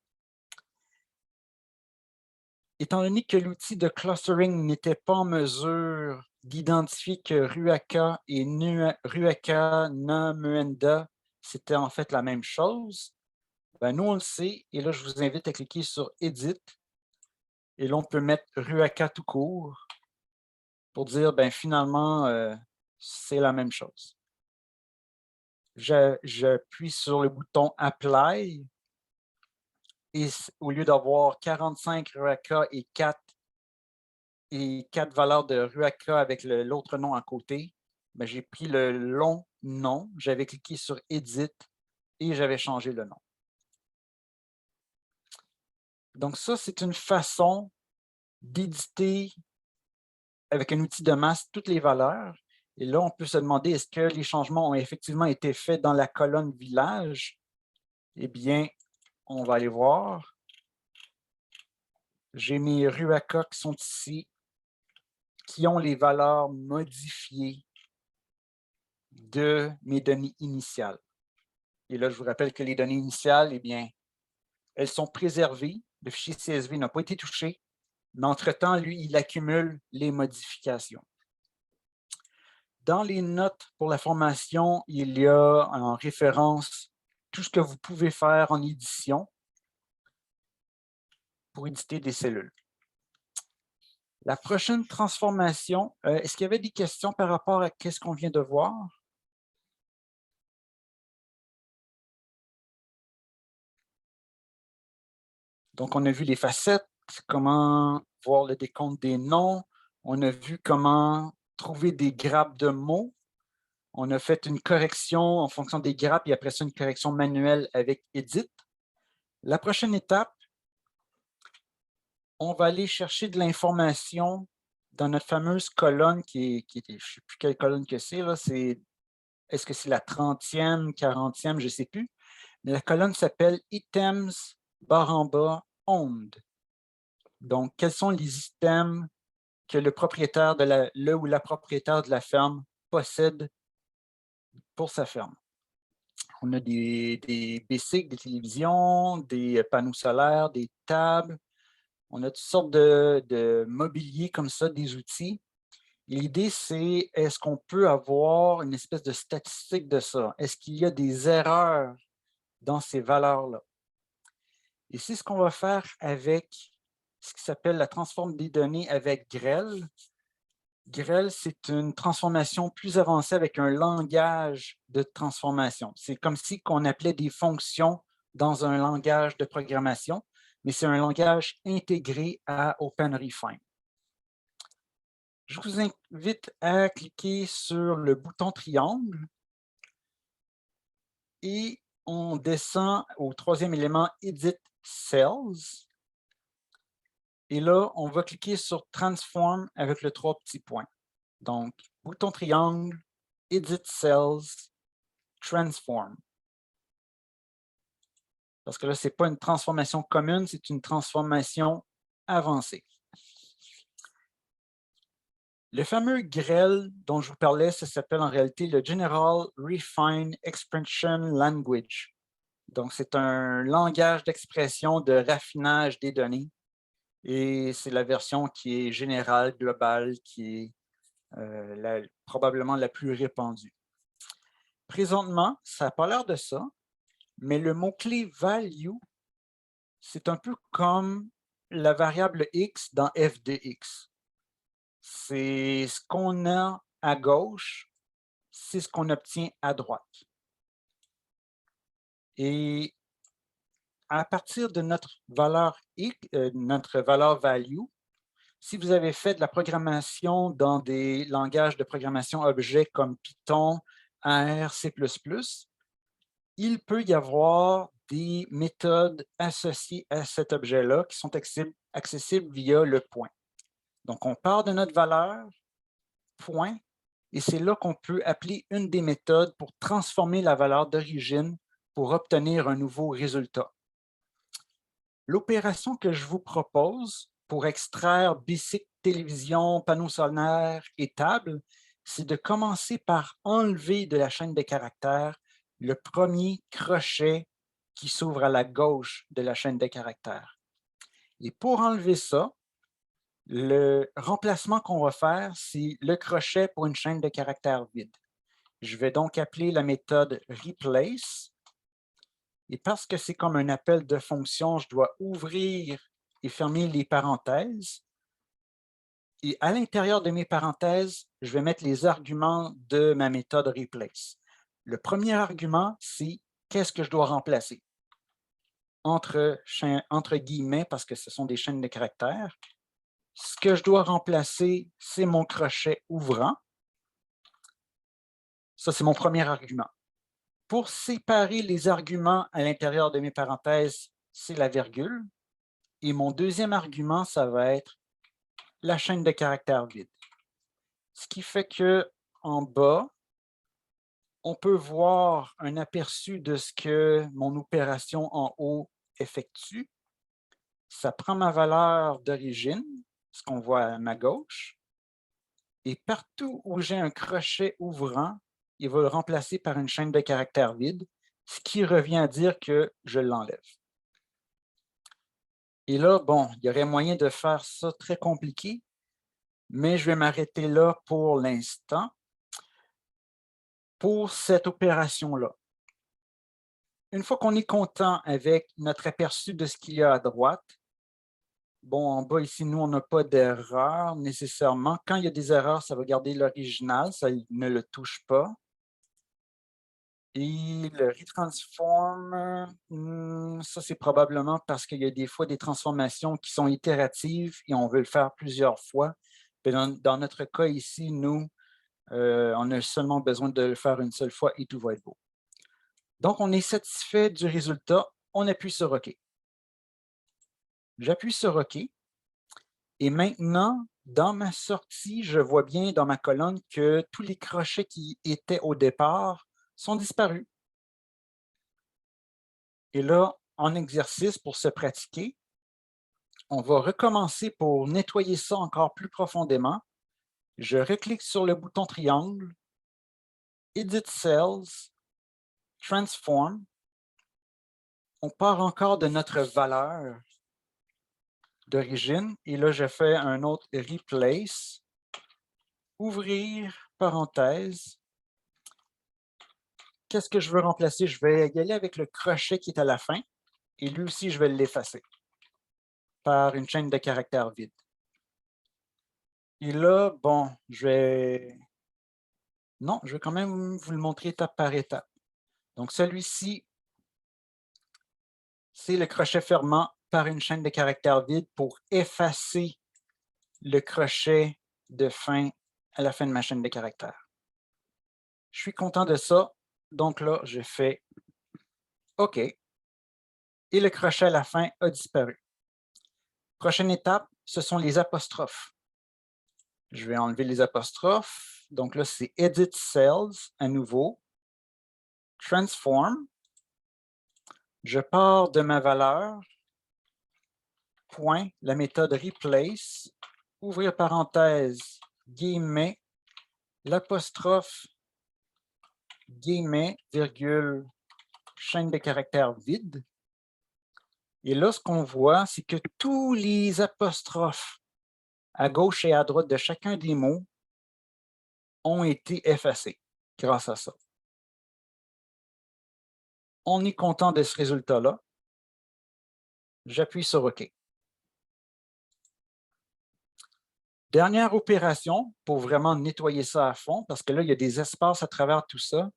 Étant donné que l'outil de clustering n'était pas en mesure d'identifier que Ruaka et Ruaka Namuenda, c'était en fait la même chose, ben nous, on le sait. Et là, je vous invite à cliquer sur « Edit ». Et là, on peut mettre Ruaka tout court pour dire, ben finalement, c'est la même chose. J'appuie sur le bouton « Apply » et au lieu d'avoir 45 Ruaka et 4 valeurs de Ruaka avec l'autre nom à côté, ben, j'ai pris le long nom, j'avais cliqué sur « Edit » et j'avais changé le nom. Donc ça, c'est une façon d'éditer avec un outil de masse toutes les valeurs. Et là, on peut se demander, est-ce que les changements ont effectivement été faits dans la colonne village? Eh bien, on va aller voir. J'ai mes Ruaka qui sont ici, qui ont les valeurs modifiées de mes données initiales. Et là, je vous rappelle que les données initiales, eh bien, elles sont préservées. Le fichier CSV n'a pas été touché, mais entre-temps, lui, il accumule les modifications. Dans les notes pour la formation, il y a en référence tout ce que vous pouvez faire en édition pour éditer des cellules. La prochaine transformation, est-ce qu'il y avait des questions par rapport à ce qu'on vient de voir? Donc, on a vu les facettes, comment voir le décompte des noms. On a vu comment trouver des grappes de mots. On a fait une correction en fonction des grappes et après ça, une correction manuelle avec Edit. La prochaine étape, on va aller chercher de l'information dans notre fameuse colonne qui est je ne sais plus quelle colonne que c'est, est-ce que c'est la 30e, 40e, je ne sais plus. Mais la colonne s'appelle Items, barre en bas, Owned. Donc, quels sont les items que le propriétaire le ou la propriétaire de la ferme possède pour sa ferme? On a des bicycles, des télévisions, des panneaux solaires, des tables. On a toutes sortes de mobilier comme ça, des outils. L'idée, c'est est-ce qu'on peut avoir une espèce de statistique de ça? Est-ce qu'il y a des erreurs dans ces valeurs-là? Et c'est ce qu'on va faire avec ce qui s'appelle la transforme des données avec Grell. Grell, c'est une transformation plus avancée avec un langage de transformation. C'est comme si on appelait des fonctions dans un langage de programmation, mais c'est un langage intégré à OpenRefine. Je vous invite à cliquer sur le bouton triangle et on descend au troisième élément Edit Cells. Et là, on va cliquer sur Transform avec le 3 petits points. Donc, bouton triangle, Edit Cells, Transform. Parce que là, ce n'est pas une transformation commune, c'est une transformation avancée. Le fameux Grell dont je vous parlais, ça s'appelle en réalité le General Refine Expression Language. Donc, c'est un langage d'expression de raffinage des données. Et c'est la version qui est générale, globale, qui est probablement la plus répandue. Présentement, ça n'a pas l'air de ça, mais le mot-clé value, c'est un peu comme la variable x dans f de x. C'est ce qu'on a à gauche, c'est ce qu'on obtient à droite. Et à partir de notre valeur value, si vous avez fait de la programmation dans des langages de programmation objets comme Python, R, C++, il peut y avoir des méthodes associées à cet objet-là qui sont accessibles via le point. Donc, on part de notre valeur, point, et c'est là qu'on peut appeler une des méthodes pour transformer la valeur d'origine pour obtenir un nouveau résultat. L'opération que je vous propose pour extraire bicycle, télévision, panneaux solaires et table, c'est de commencer par enlever de la chaîne des caractères le premier crochet qui s'ouvre à la gauche de la chaîne des caractères. Et pour enlever ça, le remplacement qu'on va faire, c'est le crochet pour une chaîne de caractères vide. Je vais donc appeler la méthode replace. Et parce que c'est comme un appel de fonction, je dois ouvrir et fermer les parenthèses. Et à l'intérieur de mes parenthèses, je vais mettre les arguments de ma méthode replace. Le premier argument, c'est qu'est-ce que je dois remplacer? Entre guillemets, parce que ce sont des chaînes de caractères. Ce que je dois remplacer, c'est mon crochet ouvrant. Ça, c'est mon premier argument. Pour séparer les arguments à l'intérieur de mes parenthèses, c'est la virgule. Et mon deuxième argument, ça va être la chaîne de caractères vide. Ce qui fait qu'en bas, on peut voir un aperçu de ce que mon opération en haut effectue. Ça prend ma valeur d'origine, ce qu'on voit à ma gauche, et partout où j'ai un crochet ouvrant, il va le remplacer par une chaîne de caractères vide, ce qui revient à dire que je l'enlève. Et là, bon, il y aurait moyen de faire ça très compliqué, mais je vais m'arrêter là pour l'instant pour cette opération-là. Une fois qu'on est content avec notre aperçu de ce qu'il y a à droite, bon, en bas ici, nous, on n'a pas d'erreur nécessairement. Quand il y a des erreurs, ça va garder l'original, ça ne le touche pas. Et le retransform, ça, c'est probablement parce qu'il y a des fois des transformations qui sont itératives et on veut le faire plusieurs fois. Dans notre cas ici, nous, On a seulement besoin de le faire une seule fois et tout va être beau. Donc, on est satisfait du résultat. On appuie sur OK. J'appuie sur OK. Et maintenant, dans ma sortie, je vois bien dans ma colonne que tous les crochets qui étaient au départ sont disparus. Et là, en exercice pour se pratiquer, on va recommencer pour nettoyer ça encore plus profondément. Je reclique sur le bouton triangle, Edit Cells, Transform. On part encore de notre valeur d'origine. Et là, je fais un autre Replace, ouvrir parenthèse. Qu'est-ce que je veux remplacer? Je vais y aller avec le crochet qui est à la fin. Et lui aussi, je vais l'effacer par une chaîne de caractères vide. Et là, bon, non, je vais quand même vous le montrer étape par étape. Donc, celui-ci, c'est le crochet fermant par une chaîne de caractères vide pour effacer le crochet de fin à la fin de ma chaîne de caractères. Je suis content de ça. Donc là, je fais OK. Et le crochet à la fin a disparu. Prochaine étape, ce sont les apostrophes. Je vais enlever les apostrophes. Donc là, c'est Edit Cells à nouveau. Transform. Je pars de ma valeur. Point, la méthode Replace. Ouvrir parenthèse, guillemets, l'apostrophe, guillemets, virgule, chaîne de caractères vide. Et là, ce qu'on voit, c'est que tous les apostrophes à gauche et à droite de chacun des mots ont été effacés grâce à ça. On est content de ce résultat-là. J'appuie sur OK. Dernière opération pour vraiment nettoyer ça à fond, parce que là, il y a des espaces à travers tout ça.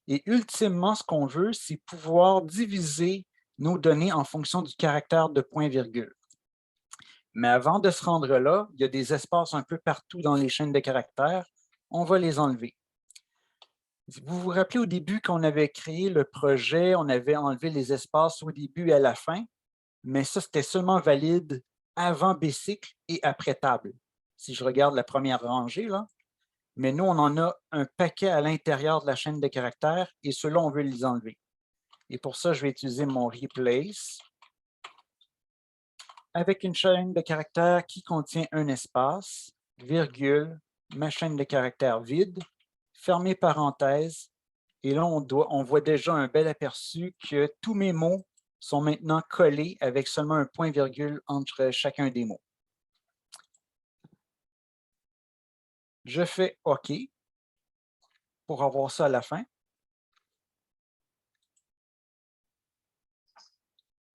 Et ultimement, ce qu'on veut, c'est pouvoir diviser nos données en fonction du caractère de point-virgule. Mais avant de se rendre là, il y a des espaces un peu partout dans les chaînes de caractères. On va les enlever. Vous vous rappelez au début qu'on avait créé le projet, on avait enlevé les espaces au début et à la fin, mais ça, c'était seulement valide avant Basic et après table. Si je regarde la première rangée, là, mais nous, on en a un paquet à l'intérieur de la chaîne de caractères et ceux-là, on veut les enlever. Et pour ça, je vais utiliser mon Replace avec une chaîne de caractères qui contient un espace, virgule, ma chaîne de caractères vide, fermer parenthèse. Et là, on voit déjà un bel aperçu que tous mes mots sont maintenant collés avec seulement un point-virgule entre chacun des mots. Je fais OK pour avoir ça à la fin.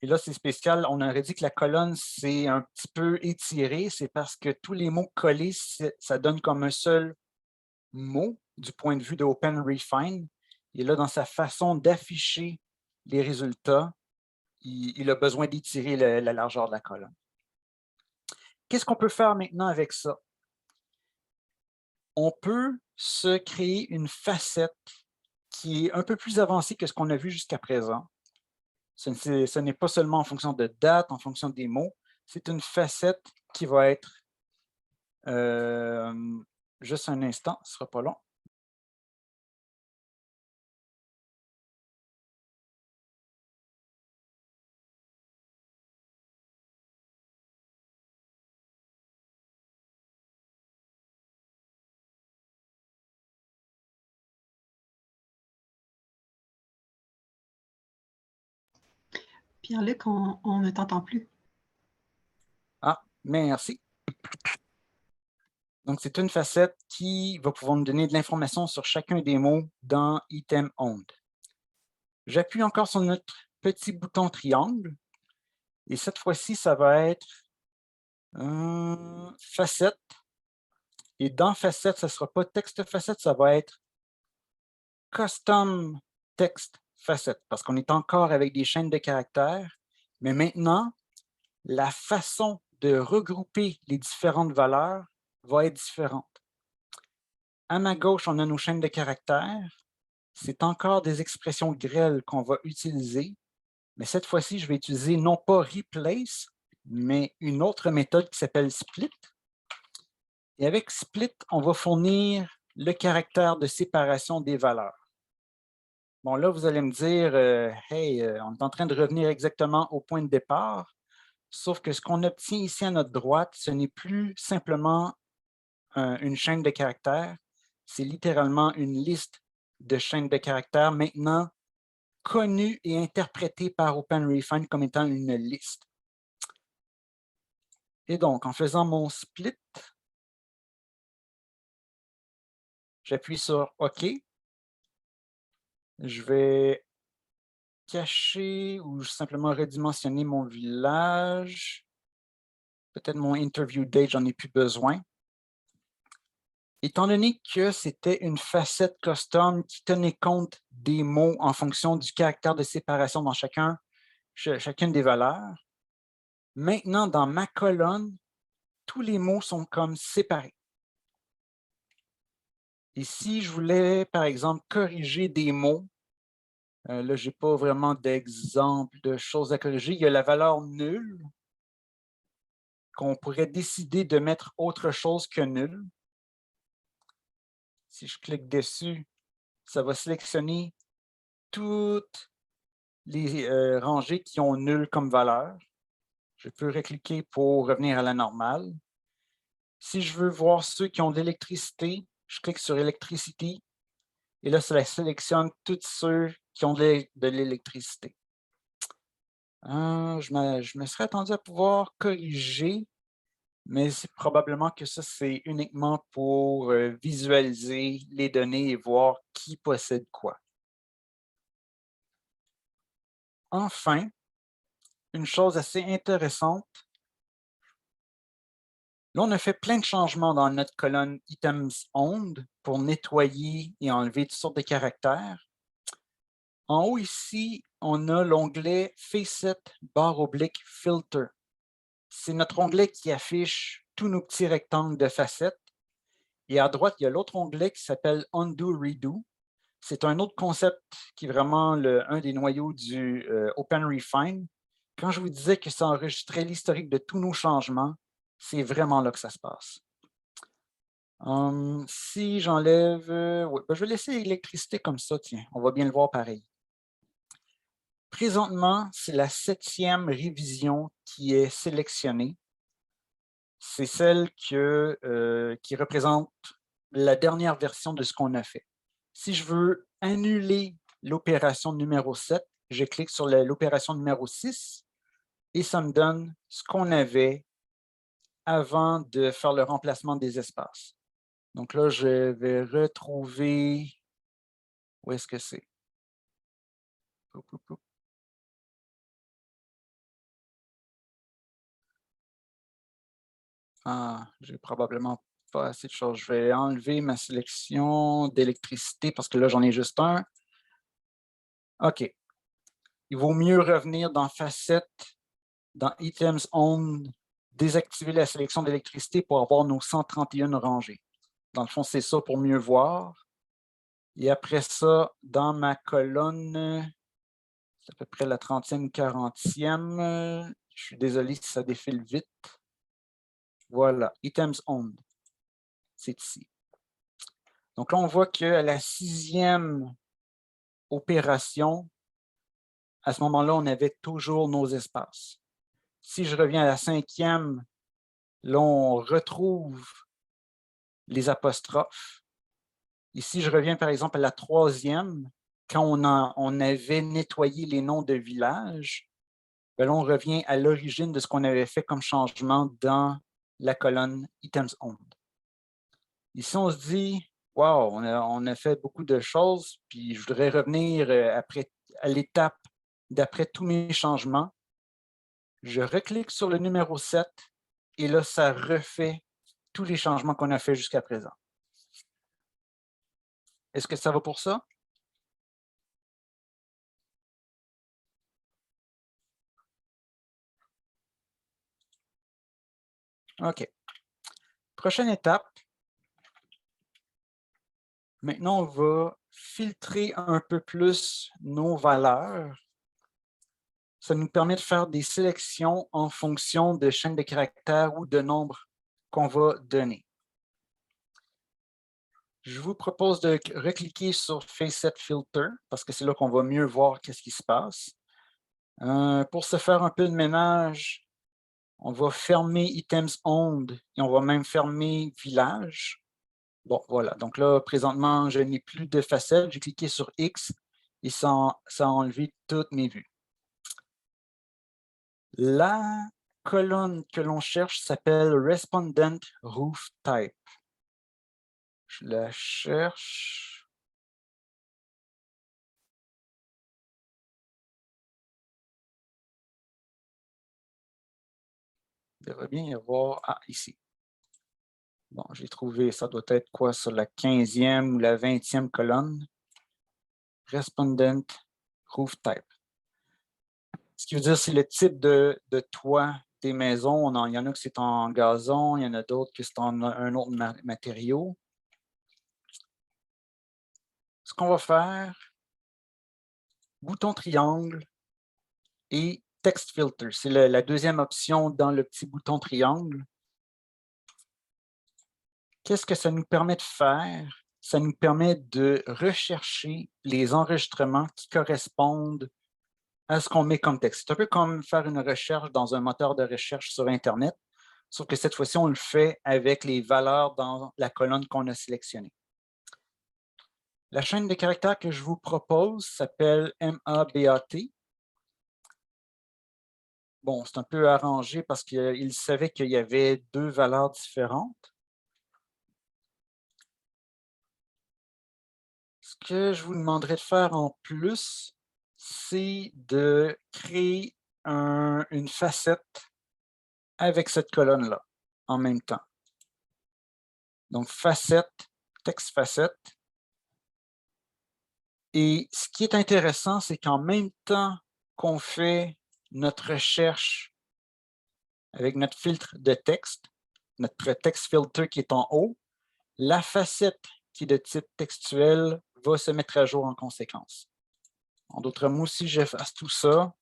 Et là, c'est spécial. On aurait dit que la colonne, c'est un petit peu étiré. C'est parce que tous les mots collés, ça donne comme un seul mot du point de vue d'OpenRefine. Et là, dans sa façon d'afficher les résultats, il a besoin d'étirer la largeur de la colonne. Qu'est-ce qu'on peut faire maintenant avec ça? On peut se créer une facette qui est un peu plus avancée que ce qu'on a vu jusqu'à présent. Ce n'est pas seulement en fonction de date, en fonction des mots, c'est une facette qui va être, juste un instant, ce ne sera pas long. Pierre-Luc, on ne t'entend plus. Ah, merci. Donc, c'est une facette qui va pouvoir nous donner de l'information sur chacun des mots dans Item Owned. J'appuie encore sur notre petit bouton triangle. Et cette fois-ci, ça va être facette. Et dans facette, ça ne sera pas texte facette, ça va être custom text facette, parce qu'on est encore avec des chaînes de caractères. Mais maintenant, la façon de regrouper les différentes valeurs va être différente. À ma gauche, on a nos chaînes de caractères. C'est encore des expressions grêles qu'on va utiliser, mais cette fois-ci, je vais utiliser non pas replace, mais une autre méthode qui s'appelle split. Et avec split, on va fournir le caractère de séparation des valeurs. Bon, là, vous allez me dire, hey, on est en train de revenir exactement au point de départ, sauf que ce qu'on obtient ici à notre droite, ce n'est plus simplement une chaîne de caractères, c'est littéralement une liste de chaînes de caractères maintenant connue et interprétée par OpenRefine comme étant une liste. Et donc, en faisant mon split, j'appuie sur OK. Je vais cacher ou simplement redimensionner mon village. Peut-être mon interview date, j'en ai plus besoin. Étant donné que c'était une facette custom qui tenait compte des mots en fonction du caractère de séparation dans chacune des valeurs, maintenant, dans ma colonne, tous les mots sont comme séparés. Et si je voulais, par exemple, corriger des mots, là, je n'ai pas vraiment d'exemple de choses à corriger. Il y a la valeur nulle, qu'on pourrait décider de mettre autre chose que nul. Si je clique dessus, ça va sélectionner toutes les rangées qui ont nul comme valeur. Je peux recliquer pour revenir à la normale. Si je veux voir ceux qui ont de l'électricité, je clique sur Electricity et là, ça sélectionne tous ceux qui ont de l'électricité. Je me serais attendu à pouvoir corriger, mais c'est probablement que ça, c'est uniquement pour visualiser les données et voir qui possède quoi. Enfin, une chose assez intéressante, là, on a fait plein de changements dans notre colonne Items Owned pour nettoyer et enlever toutes sortes de caractères. En haut ici, on a l'onglet Facet /Filter. C'est notre onglet qui affiche tous nos petits rectangles de facettes. Et à droite, il y a l'autre onglet qui s'appelle Undo Redo. C'est un autre concept qui est vraiment un des noyaux du OpenRefine. Quand je vous disais que ça enregistrait l'historique de tous nos changements, c'est vraiment là que ça se passe. Si j'enlève... ouais, je vais laisser l'électricité comme ça, tiens, on va bien le voir pareil. Présentement, c'est la 7e révision qui est sélectionnée. C'est celle qui représente la dernière version de ce qu'on a fait. Si je veux annuler l'opération numéro 7, je clique sur l'opération numéro 6 et ça me donne ce qu'on avait avant de faire le remplacement des espaces. Donc là, je vais retrouver... Où est-ce que c'est? Ah, j'ai probablement pas assez de choses. Je vais enlever ma sélection d'électricité parce que là, j'en ai juste un. OK. Il vaut mieux revenir dans Facette, dans Items Owned, désactiver la sélection d'électricité pour avoir nos 131 rangées. Dans le fond, c'est ça pour mieux voir. Et après ça, dans ma colonne, c'est à peu près la 30e, 40e. Je suis désolé si ça défile vite. Voilà, Items Owned. C'est ici. Donc là, on voit qu'à la 6e opération, à ce moment-là, on avait toujours nos espaces. Si je reviens à la 5e, là, on retrouve les apostrophes. Ici, je reviens par exemple à la 3e, quand on avait nettoyé les noms de villages, là, on revient à l'origine de ce qu'on avait fait comme changement dans la colonne Items Owned. Ici, on se dit, wow, on a fait beaucoup de choses, puis je voudrais revenir à l'étape d'après tous mes changements. Je reclique sur le numéro 7 et là, ça refait tous les changements qu'on a fait jusqu'à présent. Est-ce que ça va pour ça? OK. Prochaine étape. Maintenant, on va filtrer un peu plus nos valeurs. Ça nous permet de faire des sélections en fonction de chaînes de caractères ou de nombres qu'on va donner. Je vous propose de recliquer sur Facet Filter parce que c'est là qu'on va mieux voir qu'est-ce qui se passe. Pour se faire un peu de ménage, on va fermer Items Owned et on va même fermer Village. Bon, voilà. Donc là, présentement, je n'ai plus de facettes. J'ai cliqué sur X et ça a enlevé toutes mes vues. La colonne que l'on cherche s'appelle Respondent Roof Type. Je la cherche. Il devrait bien y avoir... Ah, ici. Bon, j'ai trouvé, ça doit être quoi, sur la 15e ou la 20e colonne. Respondent Roof Type. Ce qui veut dire, c'est le type de toit des maisons. Il y en a que c'est en gazon, il y en a d'autres que c'est en un autre matériau. Ce qu'on va faire, bouton triangle et Text Filter. C'est la deuxième option dans le petit bouton triangle. Qu'est-ce que ça nous permet de faire? Ça nous permet de rechercher les enregistrements qui correspondent à ce qu'on met comme texte. C'est un peu comme faire une recherche dans un moteur de recherche sur Internet, sauf que cette fois-ci, on le fait avec les valeurs dans la colonne qu'on a sélectionnée. La chaîne de caractères que je vous propose s'appelle MABAT. Bon, c'est un peu arrangé parce qu'il savait qu'il y avait deux valeurs différentes. Ce que je vous demanderais de faire en plus, c'est de créer une facette avec cette colonne-là en même temps. Donc, facette, texte facette. Et ce qui est intéressant, c'est qu'en même temps qu'on fait notre recherche avec notre filtre de texte, notre text filter qui est en haut, la facette qui est de type textuel va se mettre à jour en conséquence. En d'autres mots, si j'efface tout ça,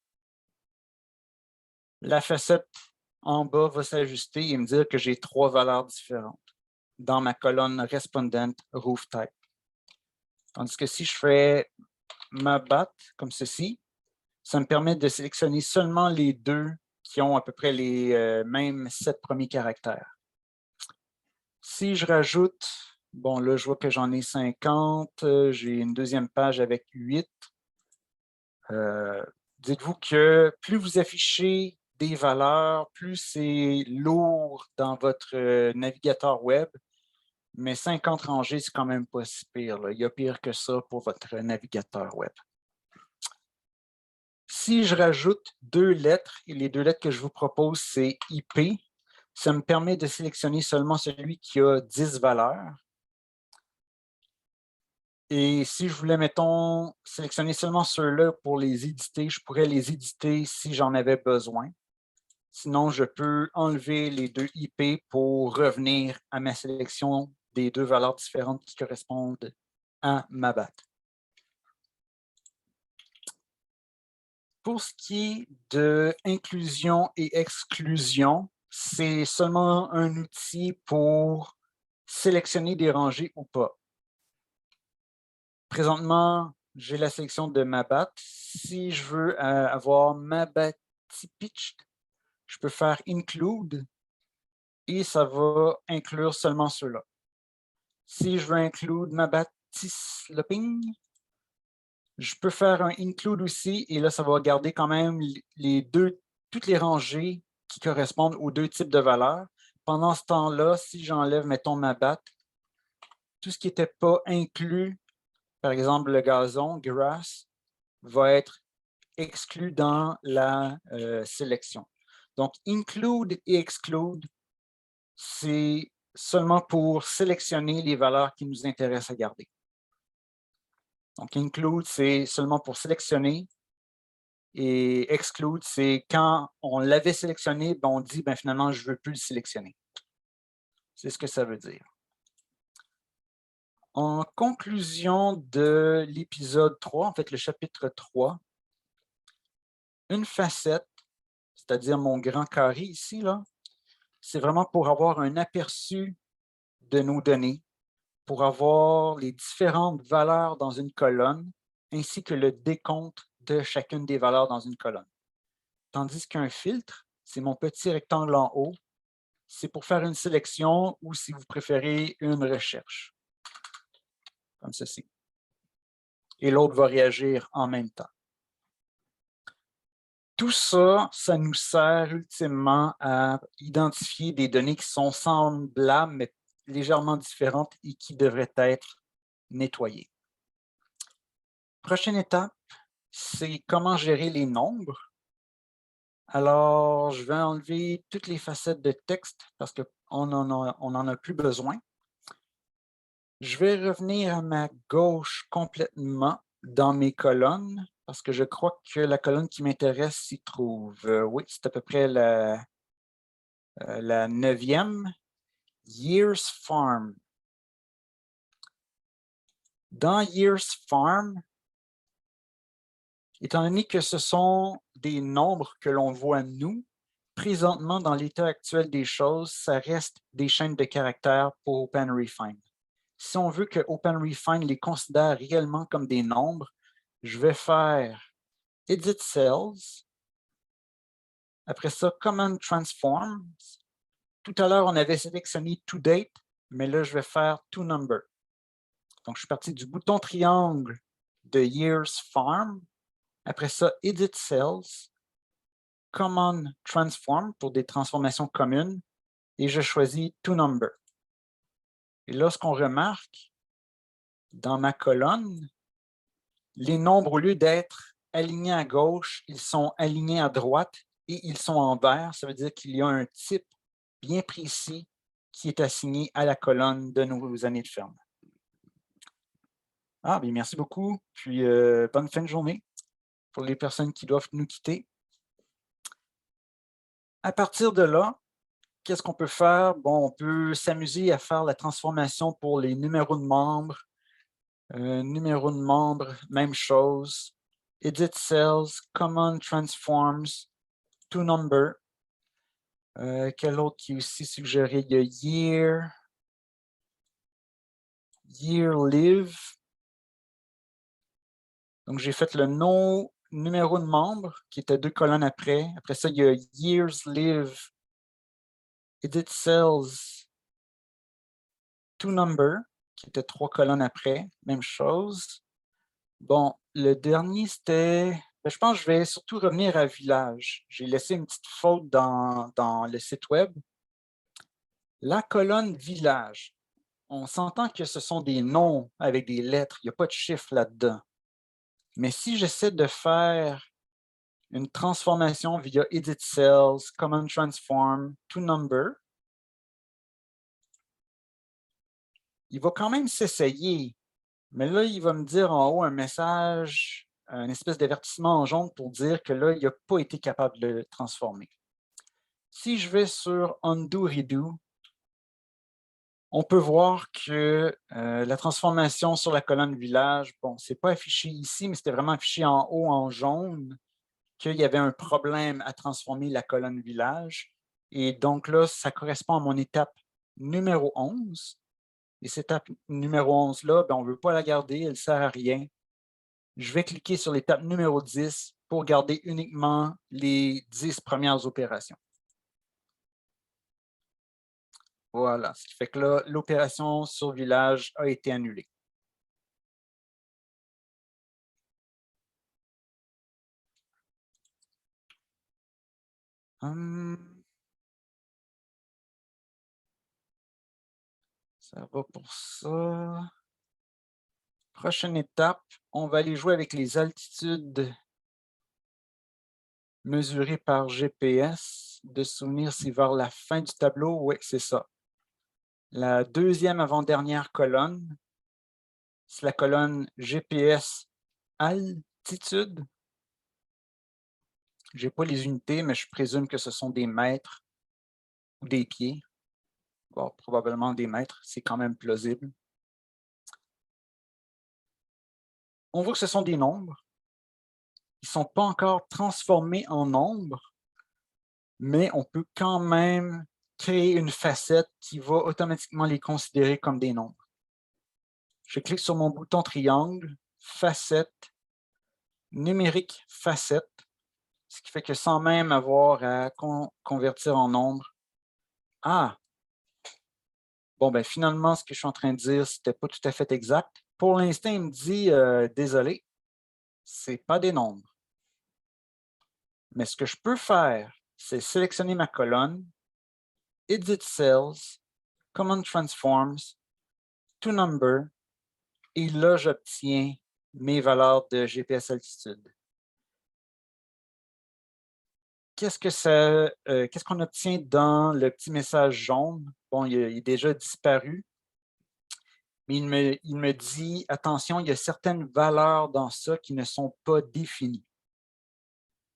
la facette en bas va s'ajuster et me dire que j'ai trois valeurs différentes dans ma colonne Respondent Roof Type. Tandis que si je fais ma BAT comme ceci, ça me permet de sélectionner seulement les deux qui ont à peu près les mêmes 7 premiers caractères. Si je rajoute, bon là je vois que j'en ai 50, j'ai une deuxième page avec 8. Dites-vous que plus vous affichez des valeurs, plus c'est lourd dans votre navigateur web, mais 50 rangées, c'est quand même pas si pire, là. Il y a pire que ça pour votre navigateur web. Si je rajoute 2 lettres, et les 2 lettres que je vous propose, c'est IP, ça me permet de sélectionner seulement celui qui a 10 valeurs. Et si je voulais, mettons, sélectionner seulement ceux-là pour les éditer, je pourrais les éditer si j'en avais besoin. Sinon, je peux enlever les 2 IP pour revenir à ma sélection des 2 valeurs différentes qui correspondent à ma BAT. Pour ce qui est de inclusion et exclusion, c'est seulement un outil pour sélectionner des rangées ou pas. Présentement, j'ai la sélection de ma BAT. Si je veux avoir ma BAT pitched, je peux faire include et ça va inclure seulement ceux-là. Si je veux include ma BAT sloping, je peux faire un include aussi et là, ça va garder quand même toutes les rangées qui correspondent aux 2 types de valeurs. Pendant ce temps-là, si j'enlève, mettons, ma BAT, tout ce qui n'était pas inclus, par exemple le gazon, grass, va être exclu dans la sélection. Donc, include et exclude, c'est seulement pour sélectionner les valeurs qui nous intéressent à garder. Donc, include, c'est seulement pour sélectionner. Et exclude, c'est quand on l'avait sélectionné, ben on dit ben, finalement, je ne veux plus le sélectionner. C'est ce que ça veut dire. En conclusion de l'épisode 3, en fait le chapitre 3, une facette, c'est-à-dire mon grand carré ici, là, c'est vraiment pour avoir un aperçu de nos données, pour avoir les différentes valeurs dans une colonne, ainsi que le décompte de chacune des valeurs dans une colonne. Tandis qu'un filtre, c'est mon petit rectangle en haut, c'est pour faire une sélection ou, si vous préférez, une recherche, comme ceci. Et l'autre va réagir en même temps. Tout ça, ça nous sert ultimement à identifier des données qui sont semblables, mais légèrement différentes et qui devraient être nettoyées. Prochaine étape, c'est comment gérer les nombres. Alors, je vais enlever toutes les facettes de texte parce qu'on n'en a plus besoin. Je vais revenir à ma gauche complètement dans mes colonnes parce que je crois que la colonne qui m'intéresse s'y trouve. Oui, c'est à peu près la 9e, Years Farm. Dans Years Farm, étant donné que ce sont des nombres que l'on voit nous, présentement, dans l'état actuel des choses, ça reste des chaînes de caractères pour OpenRefine. Si on veut que OpenRefine les considère réellement comme des nombres, je vais faire Edit Cells. Après ça, Command Transforms. Tout à l'heure, on avait sélectionné ToDate, mais là, je vais faire ToNumber. Donc, je suis parti du bouton triangle de Years Farm. Après ça, Edit Cells, Command Transform pour des transformations communes, et je choisis ToNumber. Et là, ce qu'on remarque, dans ma colonne, les nombres, au lieu d'être alignés à gauche, ils sont alignés à droite et ils sont en vert. Ça veut dire qu'il y a un type bien précis qui est assigné à la colonne de nos années de ferme. Ah, bien, merci beaucoup. Puis, bonne fin de journée pour les personnes qui doivent nous quitter. À partir de là, qu'est-ce qu'on peut faire? Bon, on peut s'amuser à faire la transformation pour les numéros de membres. Numéro de membres, même chose. Edit Cells, Command Transforms, ToNumber. Quel autre qui est aussi suggéré? Il y a Year Live. Donc, j'ai fait le nom, numéro de membre, qui était 2 colonnes après. Après ça, il y a Years Live, Edit Cells, ToNumber, qui était 3 colonnes après. Même chose. Bon, le dernier, c'était... Je pense que je vais surtout revenir à Village. J'ai laissé une petite faute dans le site web. La colonne Village, on s'entend que ce sont des noms avec des lettres. Il n'y a pas de chiffres là-dedans. Mais si j'essaie de faire une transformation via Edit Cells, Command Transform, ToNumber, il va quand même s'essayer. Mais là, il va me dire en haut un message, une espèce d'avertissement en jaune pour dire que là, il n'a pas été capable de le transformer. Si je vais sur Undo Redo, on peut voir que la transformation sur la colonne village, bon, ce n'est pas affiché ici, mais c'était vraiment affiché en haut en jaune, qu'il y avait un problème à transformer la colonne village. Et donc là, ça correspond à mon étape numéro 11. Et cette étape numéro 11-là, on ne veut pas la garder, elle ne sert à rien. Je vais cliquer sur l'étape numéro 10 pour garder uniquement les 10 premières opérations. Voilà, ce qui fait que là, l'opération sur village a été annulée. Ça va pour ça. Prochaine étape, on va aller jouer avec les altitudes mesurées par GPS. De souvenir, c'est vers la fin du tableau. Oui, c'est ça. La deuxième avant-dernière colonne, c'est la colonne GPS altitude. Je n'ai pas les unités, mais je présume que ce sont des mètres ou des pieds. Bon, probablement des mètres, c'est quand même plausible. on voit que ce sont des nombres. Ils ne sont pas encore transformés en nombres, mais on peut quand même créer une facette qui va automatiquement les considérer comme des nombres. Je clique sur mon bouton triangle, facette, numérique facette, ce qui fait que sans même avoir à convertir en nombre. Ah! Bon, ben finalement, ce que je suis en train de dire, ce n'était pas tout à fait exact. Pour l'instant, il me dit désolé, ce n'est pas des nombres. Mais ce que je peux faire, c'est sélectionner ma colonne, Edit Cells, Command Transforms, To Number, et là, j'obtiens mes valeurs de GPS altitude. Qu'est-ce qu'on obtient dans le petit message jaune? Bon, il est déjà disparu, mais il me dit, attention, il y a certaines valeurs dans ça qui ne sont pas définies.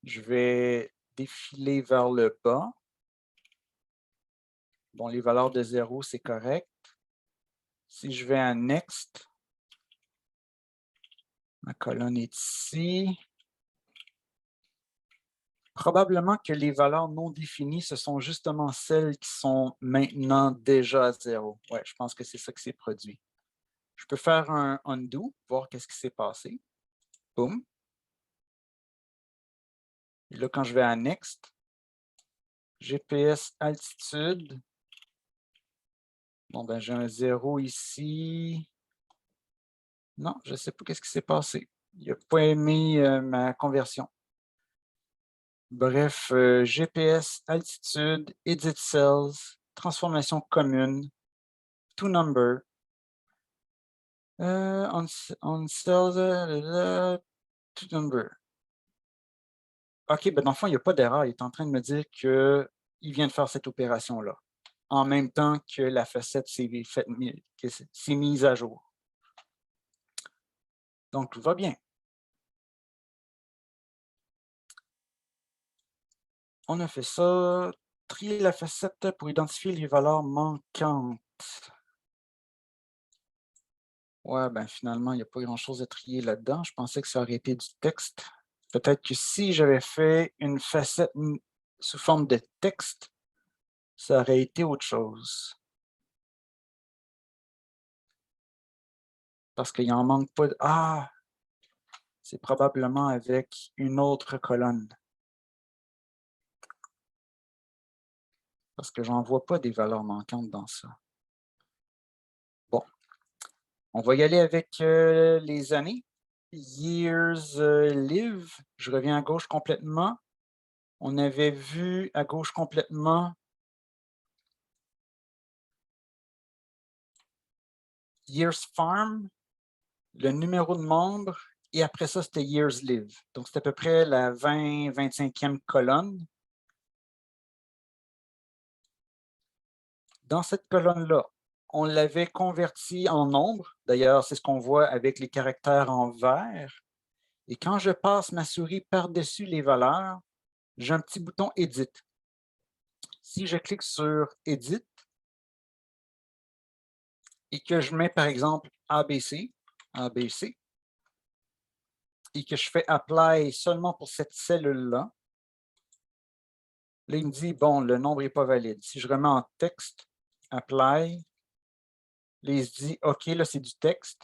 Je vais défiler vers le bas. Bon, les valeurs de 0, c'est correct. Si je vais à Next, ma colonne est ici. Probablement que les valeurs non définies, ce sont justement celles qui sont maintenant déjà à 0. Oui, je pense que c'est ça qui s'est produit. Je peux faire un undo, voir qu'est-ce qui s'est passé. Boum. Et là, quand je vais à Next, GPS altitude. Bon, ben, j'ai un 0 ici. Non, je ne sais pas qu'est-ce qui s'est passé. Il n'a pas aimé ma conversion. Bref, GPS, altitude, Edit Cells, transformation commune, To Number, on cells, To Number. OK, ben dans le fond, il n'y a pas d'erreur. Il est en train de me dire qu'il vient de faire cette opération-là, en même temps que la facette s'est mise à jour. Donc, tout va bien. On a fait ça. Trier la facette pour identifier les valeurs manquantes. Ouais, ben finalement, il n'y a pas grand-chose à trier là-dedans. Je pensais que ça aurait été du texte. Peut-être que si j'avais fait une facette sous forme de texte, ça aurait été autre chose. Parce qu'il n'en manque pas de... Ah! C'est probablement avec une autre colonne. Parce que j'en vois pas des valeurs manquantes dans ça. Bon. On va y aller avec les années. Years live. Je reviens à gauche complètement. On avait vu à gauche complètement Years farm, le numéro de membre, et après ça, c'était Years live. Donc, c'est à peu près la 20-25e colonne. Dans cette colonne-là, on l'avait converti en nombre. D'ailleurs, c'est ce qu'on voit avec les caractères en vert. Et quand je passe ma souris par-dessus les valeurs, j'ai un petit bouton Edit. Si je clique sur Edit et que je mets, par exemple, ABC, et que je fais Apply seulement pour cette cellule-là, là, il me dit, bon, le nombre n'est pas valide. Si je remets en texte, Apply, là, il se dit, OK, là, c'est du texte.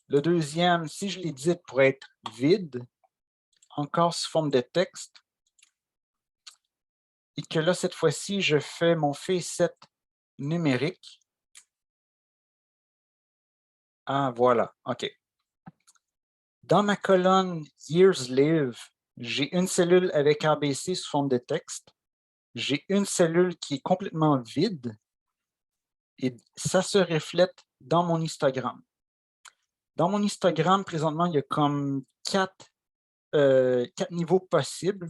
Le deuxième, si je l'édite pour être vide, encore sous forme de texte, et que là, cette fois-ci, je fais mon facet numérique. Ah, voilà, OK. Dans ma colonne Years Live, j'ai une cellule avec ABC sous forme de texte. J'ai une cellule qui est complètement vide et ça se reflète dans mon histogramme. Dans mon histogramme, présentement, il y a comme quatre niveaux possibles.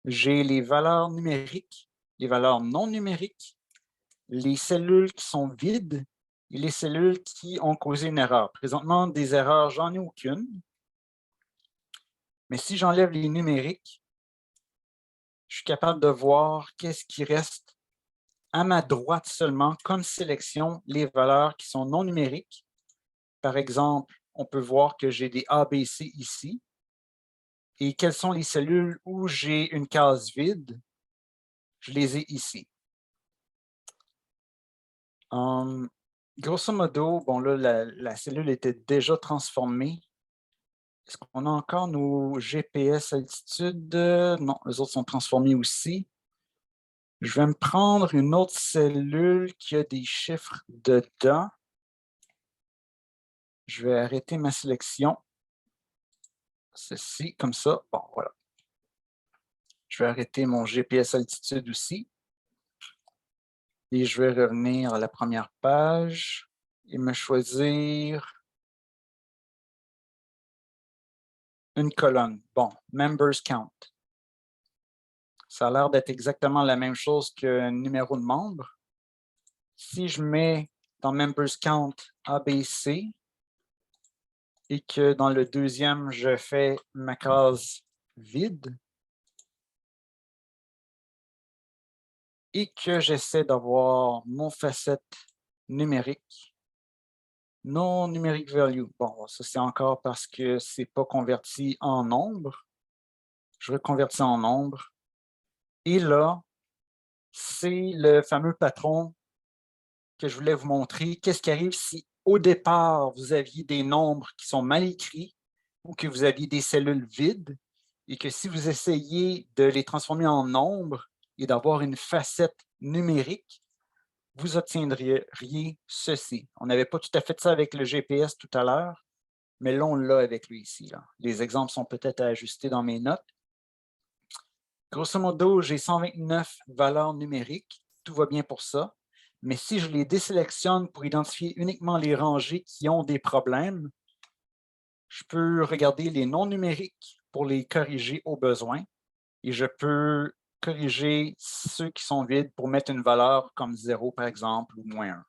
J'ai les valeurs numériques, les valeurs non numériques, les cellules qui sont vides et les cellules qui ont causé une erreur. Présentement, des erreurs, j'en ai aucune. Mais si j'enlève les numériques, je suis capable de voir qu'est-ce qui reste à ma droite seulement comme sélection, les valeurs qui sont non numériques. Par exemple, on peut voir que j'ai des ABC ici. Et quelles sont les cellules où j'ai une case vide? Je les ai ici. Grosso modo, bon là, la cellule était déjà transformée. Est-ce qu'on a encore nos GPS altitude? Non, les autres sont transformés aussi. Je vais me prendre une autre cellule qui a des chiffres dedans. Je vais arrêter ma sélection. Ceci, comme ça. Bon, voilà. Je vais arrêter mon GPS altitude aussi. Et je vais revenir à la première page et me choisir une colonne. Bon, Members Count. Ça a l'air d'être exactement la même chose qu'un numéro de membre. Si je mets dans Members Count ABC et que dans le deuxième, je fais ma case vide et que j'essaie d'avoir mon facette numérique, non numérique value. Bon, ça c'est encore parce que ce n'est pas converti en nombre. Je reconvertis en nombre. Et là, c'est le fameux patron que je voulais vous montrer. Qu'est-ce qui arrive si, au départ, vous aviez des nombres qui sont mal écrits ou que vous aviez des cellules vides et que si vous essayez de les transformer en nombres et d'avoir une facette numérique, vous obtiendriez ceci. On n'avait pas tout à fait ça avec le GPS tout à l'heure, mais là, on l'a avec lui ici. Là. Les exemples sont peut-être à ajuster dans mes notes. Grosso modo, j'ai 129 valeurs numériques. Tout va bien pour ça. Mais si je les désélectionne pour identifier uniquement les rangées qui ont des problèmes, je peux regarder les non numériques pour les corriger au besoin. Et je peux corriger ceux qui sont vides pour mettre une valeur comme 0, par exemple, ou moins 1.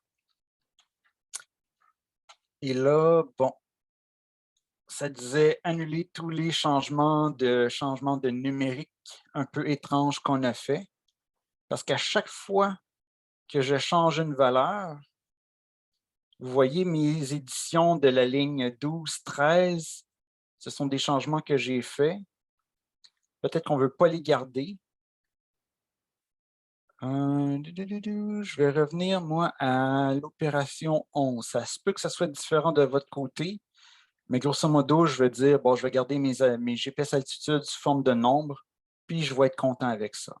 Et là, bon, ça disait annuler tous les changements de numérique un peu étranges qu'on a fait. Parce qu'à chaque fois que je change une valeur, vous voyez mes éditions de la ligne 12, 13, ce sont des changements que j'ai faits. Peut-être qu'on ne veut pas les garder. Je vais revenir, moi, à l'opération 11. Ça se peut que ça soit différent de votre côté, mais grosso modo, je vais dire, bon, je vais garder mes GPS altitudes sous forme de nombre, puis je vais être content avec ça.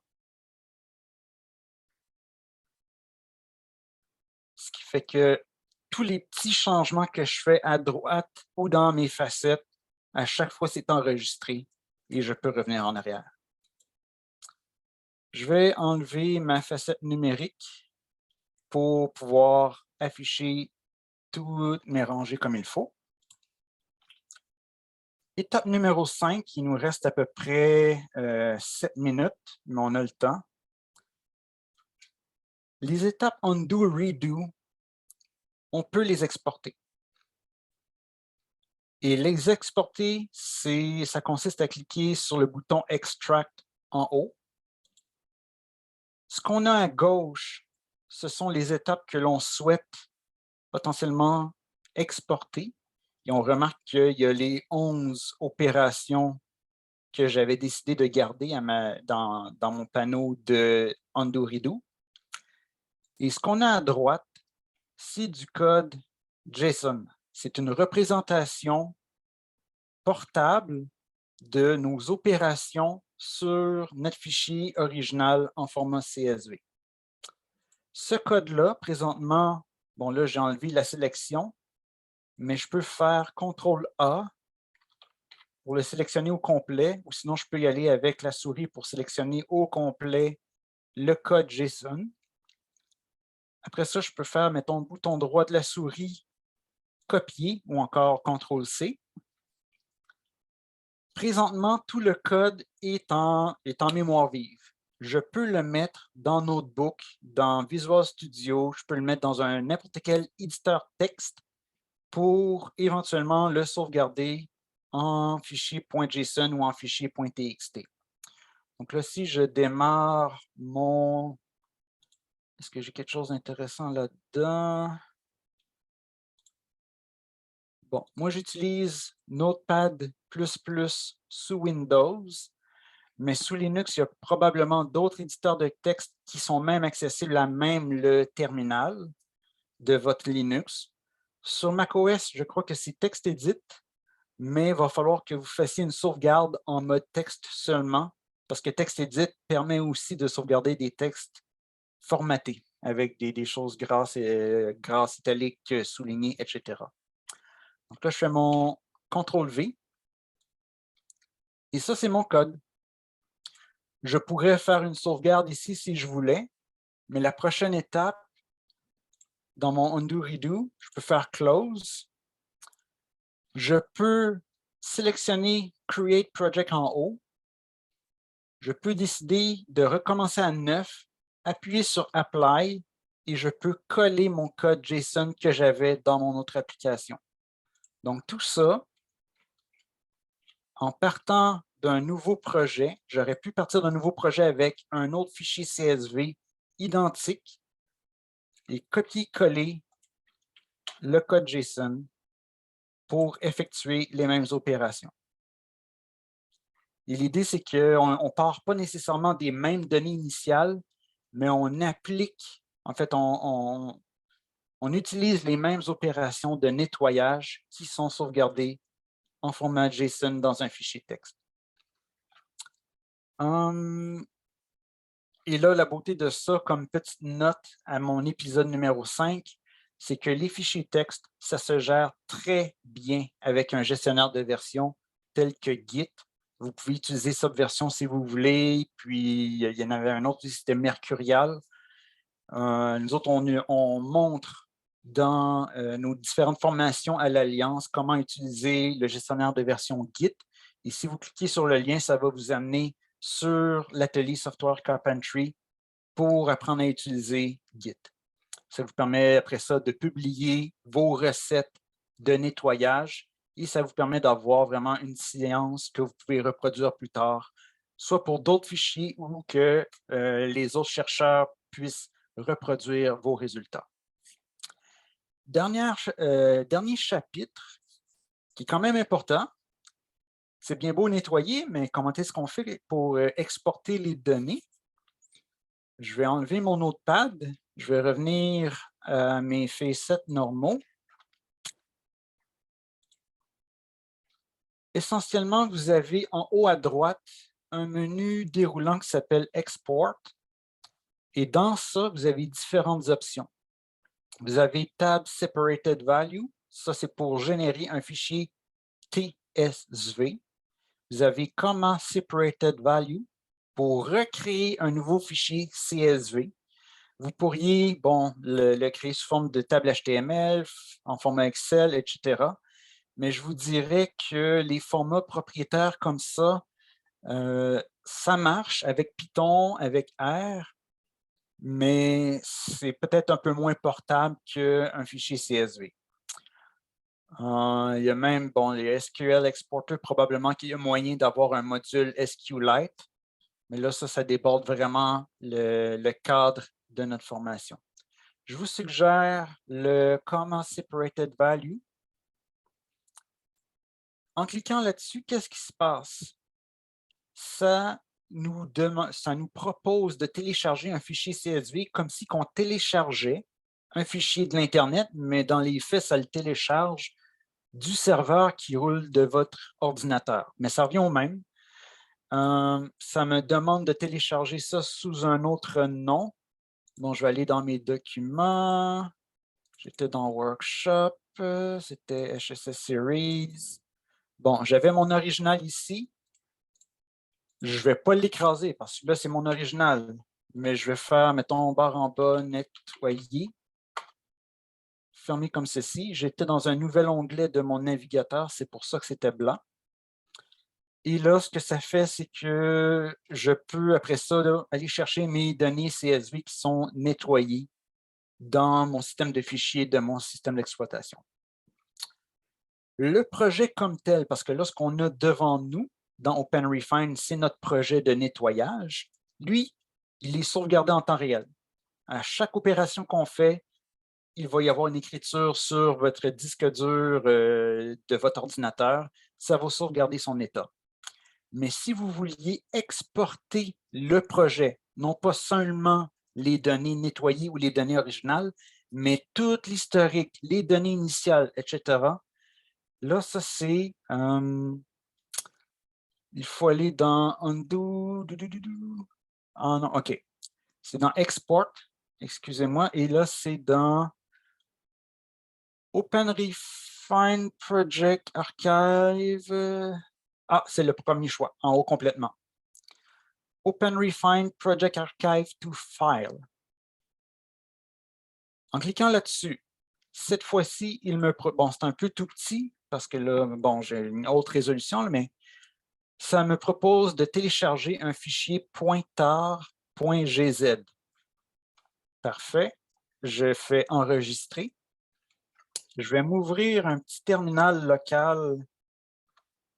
Ce qui fait que tous les petits changements que je fais à droite ou dans mes facettes, à chaque fois, c'est enregistré et je peux revenir en arrière. Je vais enlever ma facette numérique pour pouvoir afficher toutes mes rangées comme il faut. Étape numéro 5, il nous reste à peu près 7 minutes, mais on a le temps. Les étapes undo, redo, on peut les exporter. Et les exporter, ça consiste à cliquer sur le bouton Extract en haut. Ce qu'on a à gauche, ce sont les étapes que l'on souhaite potentiellement exporter. Et on remarque qu'il y a les 11 opérations que j'avais décidé de garder dans mon panneau de Undo Redo. Et ce qu'on a à droite, c'est du code JSON. C'est une représentation portable de nos opérations sur notre fichier original en format CSV. Ce code-là, présentement, bon là, j'ai enlevé la sélection, mais je peux faire CTRL-A pour le sélectionner au complet, ou sinon je peux y aller avec la souris pour sélectionner au complet le code JSON. Après ça, je peux faire, mettons, le bouton droit de la souris, copier, ou encore CTRL-C. Présentement, tout le code est en mémoire vive. Je peux le mettre dans Notebook, dans Visual Studio, je peux le mettre dans n'importe quel éditeur texte pour éventuellement le sauvegarder en fichier .json ou en fichier .txt. Donc là, si je démarre mon... Est-ce que j'ai quelque chose d'intéressant là-dedans? Bon, moi, j'utilise Notepad++ sous Windows, mais sous Linux, il y a probablement d'autres éditeurs de texte qui sont même accessibles à même le terminal de votre Linux. Sur macOS, je crois que c'est TextEdit, mais il va falloir que vous fassiez une sauvegarde en mode texte seulement, parce que TextEdit permet aussi de sauvegarder des textes formatés avec des choses grasses, italiques, soulignées, etc. Donc là, je fais mon CTRL-V. Et ça, c'est mon code. Je pourrais faire une sauvegarde ici si je voulais, mais la prochaine étape, dans mon undo-redo, je peux faire Close. Je peux sélectionner Create Project en haut. Je peux décider de recommencer à neuf, appuyer sur Apply, et je peux coller mon code JSON que j'avais dans mon autre application. Donc, tout ça, en partant d'un nouveau projet, j'aurais pu partir d'un nouveau projet avec un autre fichier CSV identique et copier-coller le code JSON pour effectuer les mêmes opérations. Et l'idée, c'est qu'on ne part pas nécessairement des mêmes données initiales, mais on applique, en fait, on utilise les mêmes opérations de nettoyage qui sont sauvegardées en format JSON dans un fichier texte. Et là, la beauté de ça, comme petite note à mon épisode numéro 5, c'est que les fichiers texte, ça se gère très bien avec un gestionnaire de version tel que Git. Vous pouvez utiliser Subversion si vous voulez, puis il y en avait un autre, c'était Mercurial. Nous autres, on montre dans nos différentes formations à l'Alliance comment utiliser le gestionnaire de version Git. Et si vous cliquez sur le lien, ça va vous amener sur l'atelier Software Carpentry pour apprendre à utiliser Git. Ça vous permet après ça de publier vos recettes de nettoyage et ça vous permet d'avoir vraiment une science que vous pouvez reproduire plus tard, soit pour d'autres fichiers ou que les autres chercheurs puissent reproduire vos résultats. Dernier chapitre qui est quand même important. C'est bien beau nettoyer, mais comment est-ce qu'on fait pour exporter les données? Je vais enlever mon notepad. Je vais revenir à mes facets normaux. Essentiellement, vous avez en haut à droite un menu déroulant qui s'appelle Export. Et dans ça, vous avez différentes options. Vous avez Tab Separated Value. Ça, c'est pour générer un fichier TSV. Vous avez Comma Separated Value pour recréer un nouveau fichier CSV. Vous pourriez le créer sous forme de table HTML, en format Excel, etc. Mais je vous dirais que les formats propriétaires comme ça, ça marche avec Python, avec R, mais c'est peut-être un peu moins portable qu'un fichier CSV. Il y a même les SQL Exporter, probablement qu'il y a moyen d'avoir un module SQLite, mais là, ça déborde vraiment le cadre de notre formation. Je vous suggère le Comma Separated Value. En cliquant là-dessus, qu'est-ce qui se passe? Ça nous propose de télécharger un fichier CSV comme si on téléchargeait un fichier de l'Internet, mais dans les faits, ça le télécharge du serveur qui roule de votre ordinateur. Mais ça revient au même. Ça me demande de télécharger ça sous un autre nom. Bon, je vais aller dans mes documents. J'étais dans Workshop. C'était HSS Series. Bon, j'avais mon original ici. Je ne vais pas l'écraser parce que là, c'est mon original. Mais je vais faire, mettons, barre en bas, nettoyer. Fermer comme ceci. J'étais dans un nouvel onglet de mon navigateur. C'est pour ça que c'était blanc. Et là, ce que ça fait, c'est que je peux, après ça, là, aller chercher mes données CSV qui sont nettoyées dans mon système de fichiers de mon système d'exploitation. Le projet comme tel, parce que là, ce qu'on a devant nous dans OpenRefine, c'est notre projet de nettoyage. Lui, il est sauvegardé en temps réel. À chaque opération qu'on fait, il va y avoir une écriture sur votre disque dur de votre ordinateur. Ça va sauvegarder son état. Mais si vous vouliez exporter le projet, non pas seulement les données nettoyées ou les données originales, mais tout l'historique, les données initiales, etc., là, ça, c'est... il faut aller dans Undo. Ah non, OK. C'est dans Export, excusez-moi. Et là, c'est dans OpenRefine Project Archive. Ah, c'est le premier choix, en haut complètement. OpenRefine Project Archive to File. En cliquant là-dessus, cette fois-ci, il me... Bon, c'est un peu tout petit, parce que là, bon, j'ai une haute résolution, mais ça me propose de télécharger un fichier .tar.gz. Parfait. Je fais enregistrer. Je vais m'ouvrir un petit terminal local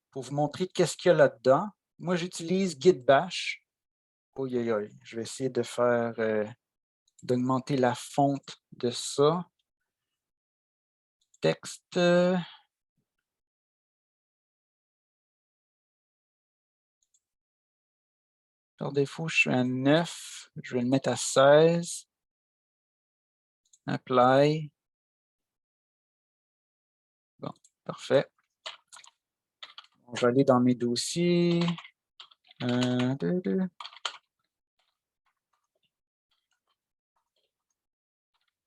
pour vous montrer qu'est-ce qu'il y a là-dedans. Moi, j'utilise Git Bash. Oui, oui, oui. Je vais essayer de faire, d'augmenter la fonte de ça. Texte. Par défaut, je suis à 9. Je vais le mettre à 16. Apply. Bon, parfait. Je vais aller dans mes dossiers.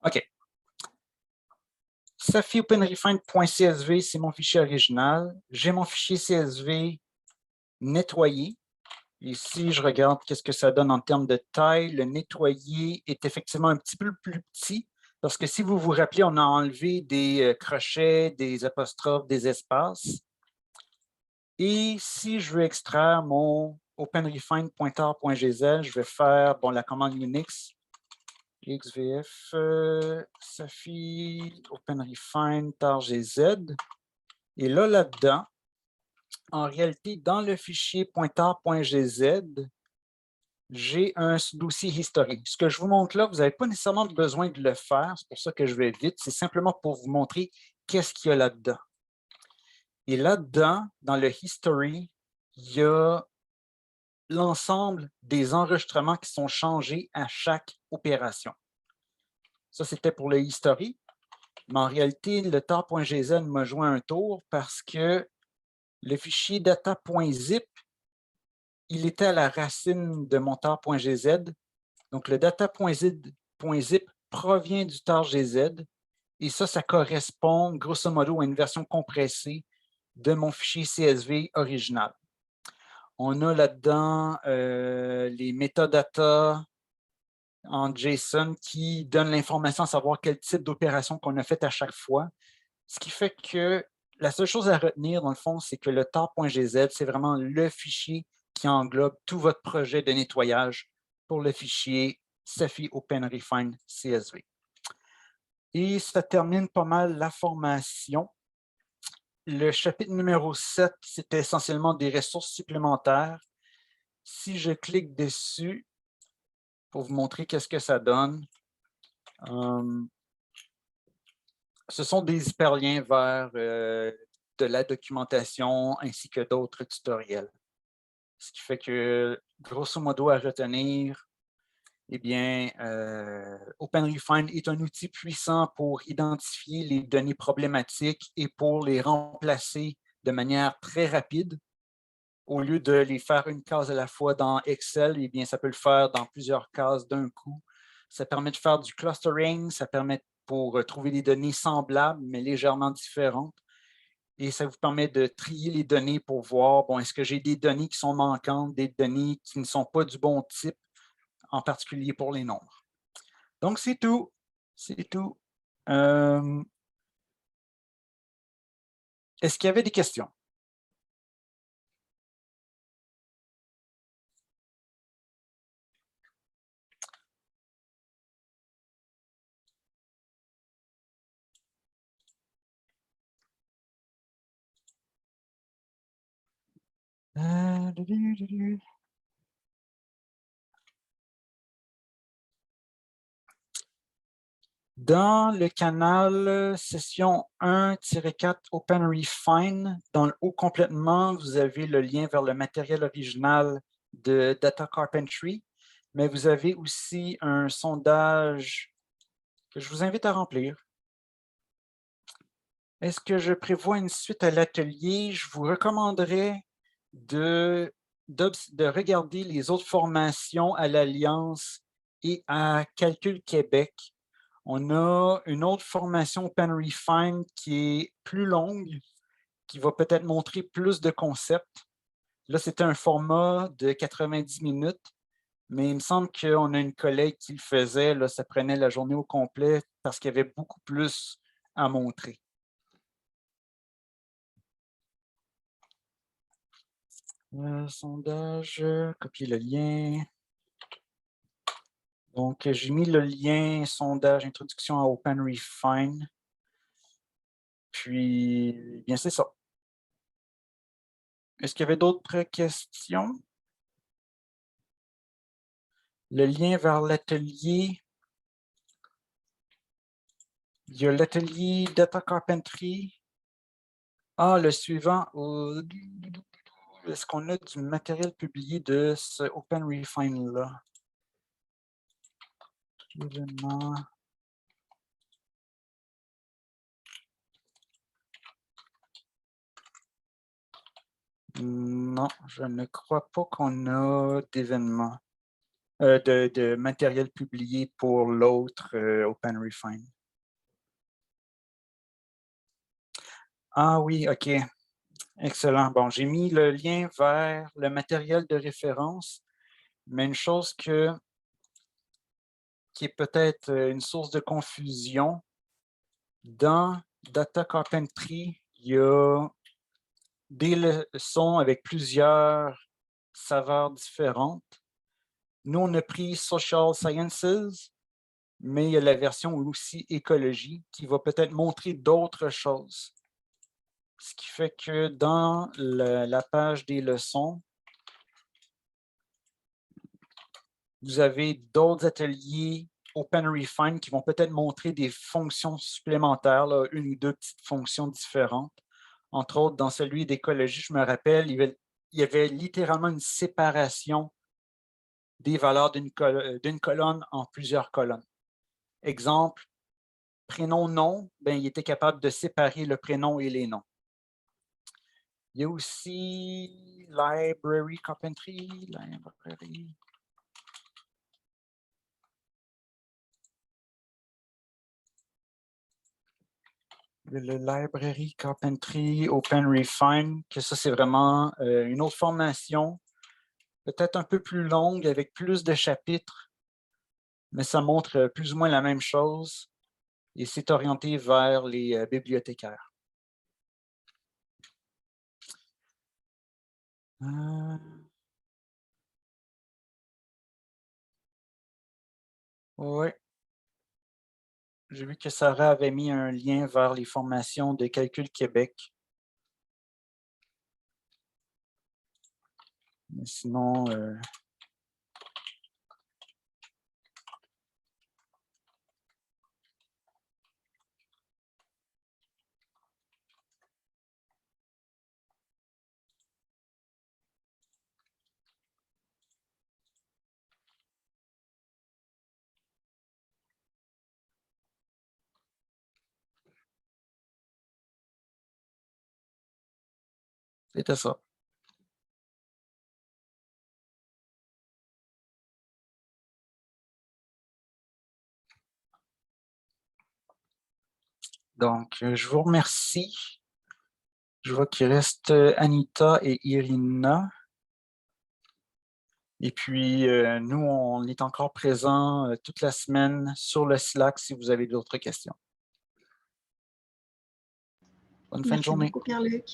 OK. Safi OpenRefine.csv, c'est mon fichier original. J'ai mon fichier CSV nettoyé. Ici, je regarde qu'est-ce que ça donne en termes de taille. Le nettoyé est effectivement un petit peu plus petit parce que si vous vous rappelez, on a enlevé des crochets, des apostrophes, des espaces. Et si je veux extraire mon openrefine.tar.gz, je vais faire la commande Unix xvf safi openrefine tar.gz. Et là-dedans, en réalité, dans le fichier .tar.gz, j'ai un dossier historique. Ce que je vous montre là, vous n'avez pas nécessairement besoin de le faire, c'est pour ça que je vais vite. C'est simplement pour vous montrer qu'est-ce qu'il y a là-dedans. Et là-dedans, dans le history, il y a l'ensemble des enregistrements qui sont changés à chaque opération. Ça, c'était pour le history. Mais en réalité, le tar.gz m'a joué un tour parce que le fichier data.zip, il était à la racine de mon tar.gz. Donc, le data.zip provient du tar.gz et ça correspond grosso modo à une version compressée de mon fichier CSV original. On a là-dedans les métadatas en JSON qui donnent l'information à savoir quel type d'opération qu'on a fait à chaque fois. Ce qui fait que la seule chose à retenir, dans le fond, c'est que le tar.gz, c'est vraiment le fichier qui englobe tout votre projet de nettoyage pour le fichier Safi OpenRefine CSV. Et ça termine pas mal la formation. Le chapitre numéro 7, c'était essentiellement des ressources supplémentaires. Si je clique dessus pour vous montrer qu'est-ce que ça donne, ce sont des hyperliens vers de la documentation ainsi que d'autres tutoriels. Ce qui fait que, grosso modo, à retenir, eh bien, OpenRefine est un outil puissant pour identifier les données problématiques et pour les remplacer de manière très rapide. Au lieu de les faire une case à la fois dans Excel, eh bien, ça peut le faire dans plusieurs cases d'un coup. Ça permet de faire du clustering, ça permet pour trouver des données semblables, mais légèrement différentes. Et ça vous permet de trier les données pour voir, est-ce que j'ai des données qui sont manquantes, des données qui ne sont pas du bon type, en particulier pour les nombres. Donc, c'est tout. C'est tout. Est-ce qu'il y avait des questions? Dans le canal session 1-4 OpenRefine, dans le haut complètement, vous avez le lien vers le matériel original de Data Carpentry, mais vous avez aussi un sondage que je vous invite à remplir. Est-ce que je prévois une suite à l'atelier? Je vous recommanderais de regarder les autres formations à l'Alliance et à Calcul Québec. On a une autre formation OpenRefine qui est plus longue, qui va peut-être montrer plus de concepts. Là, c'était un format de 90 minutes, mais il me semble qu'on a une collègue qui le faisait, là, ça prenait la journée au complet parce qu'il y avait beaucoup plus à montrer. Sondage, copier le lien. Donc, j'ai mis le lien sondage introduction à OpenRefine. Puis, bien, c'est ça. Est-ce qu'il y avait d'autres questions? Le lien vers l'atelier. Il y a l'atelier Data Carpentry. Ah, le suivant. Est-ce qu'on a du matériel publié de ce OpenRefine-là? Événement. Non, je ne crois pas qu'on a d'événements, de matériel publié pour l'autre OpenRefine. Ah oui, OK. Excellent. Bon, j'ai mis le lien vers le matériel de référence, mais une chose qui est peut-être une source de confusion, dans Data Carpentry, il y a des leçons avec plusieurs saveurs différentes. Nous, on a pris Social Sciences, mais il y a la version aussi écologie qui va peut-être montrer d'autres choses. Ce qui fait que dans la page des leçons, vous avez d'autres ateliers OpenRefine qui vont peut-être montrer des fonctions supplémentaires, là, une ou deux petites fonctions différentes. Entre autres, dans celui d'écologie, je me rappelle, il y avait littéralement une séparation des valeurs d'une colonne en plusieurs colonnes. Exemple, prénom-nom, ben, il était capable de séparer le prénom et les noms. Il y a aussi Library Carpentry, Library. Le Library Carpentry OpenRefine, que ça, c'est vraiment une autre formation, peut-être un peu plus longue, avec plus de chapitres, mais ça montre plus ou moins la même chose et c'est orienté vers les bibliothécaires. Oui. J'ai vu que Sarah avait mis un lien vers les formations de Calcul Québec. Mais sinon, c'était ça. Donc, je vous remercie. Je vois qu'il reste Anita et Irina. Et puis, nous, on est encore présents toute la semaine sur le Slack si vous avez d'autres questions. Bonne fin de journée. Merci beaucoup, Pierre-Luc.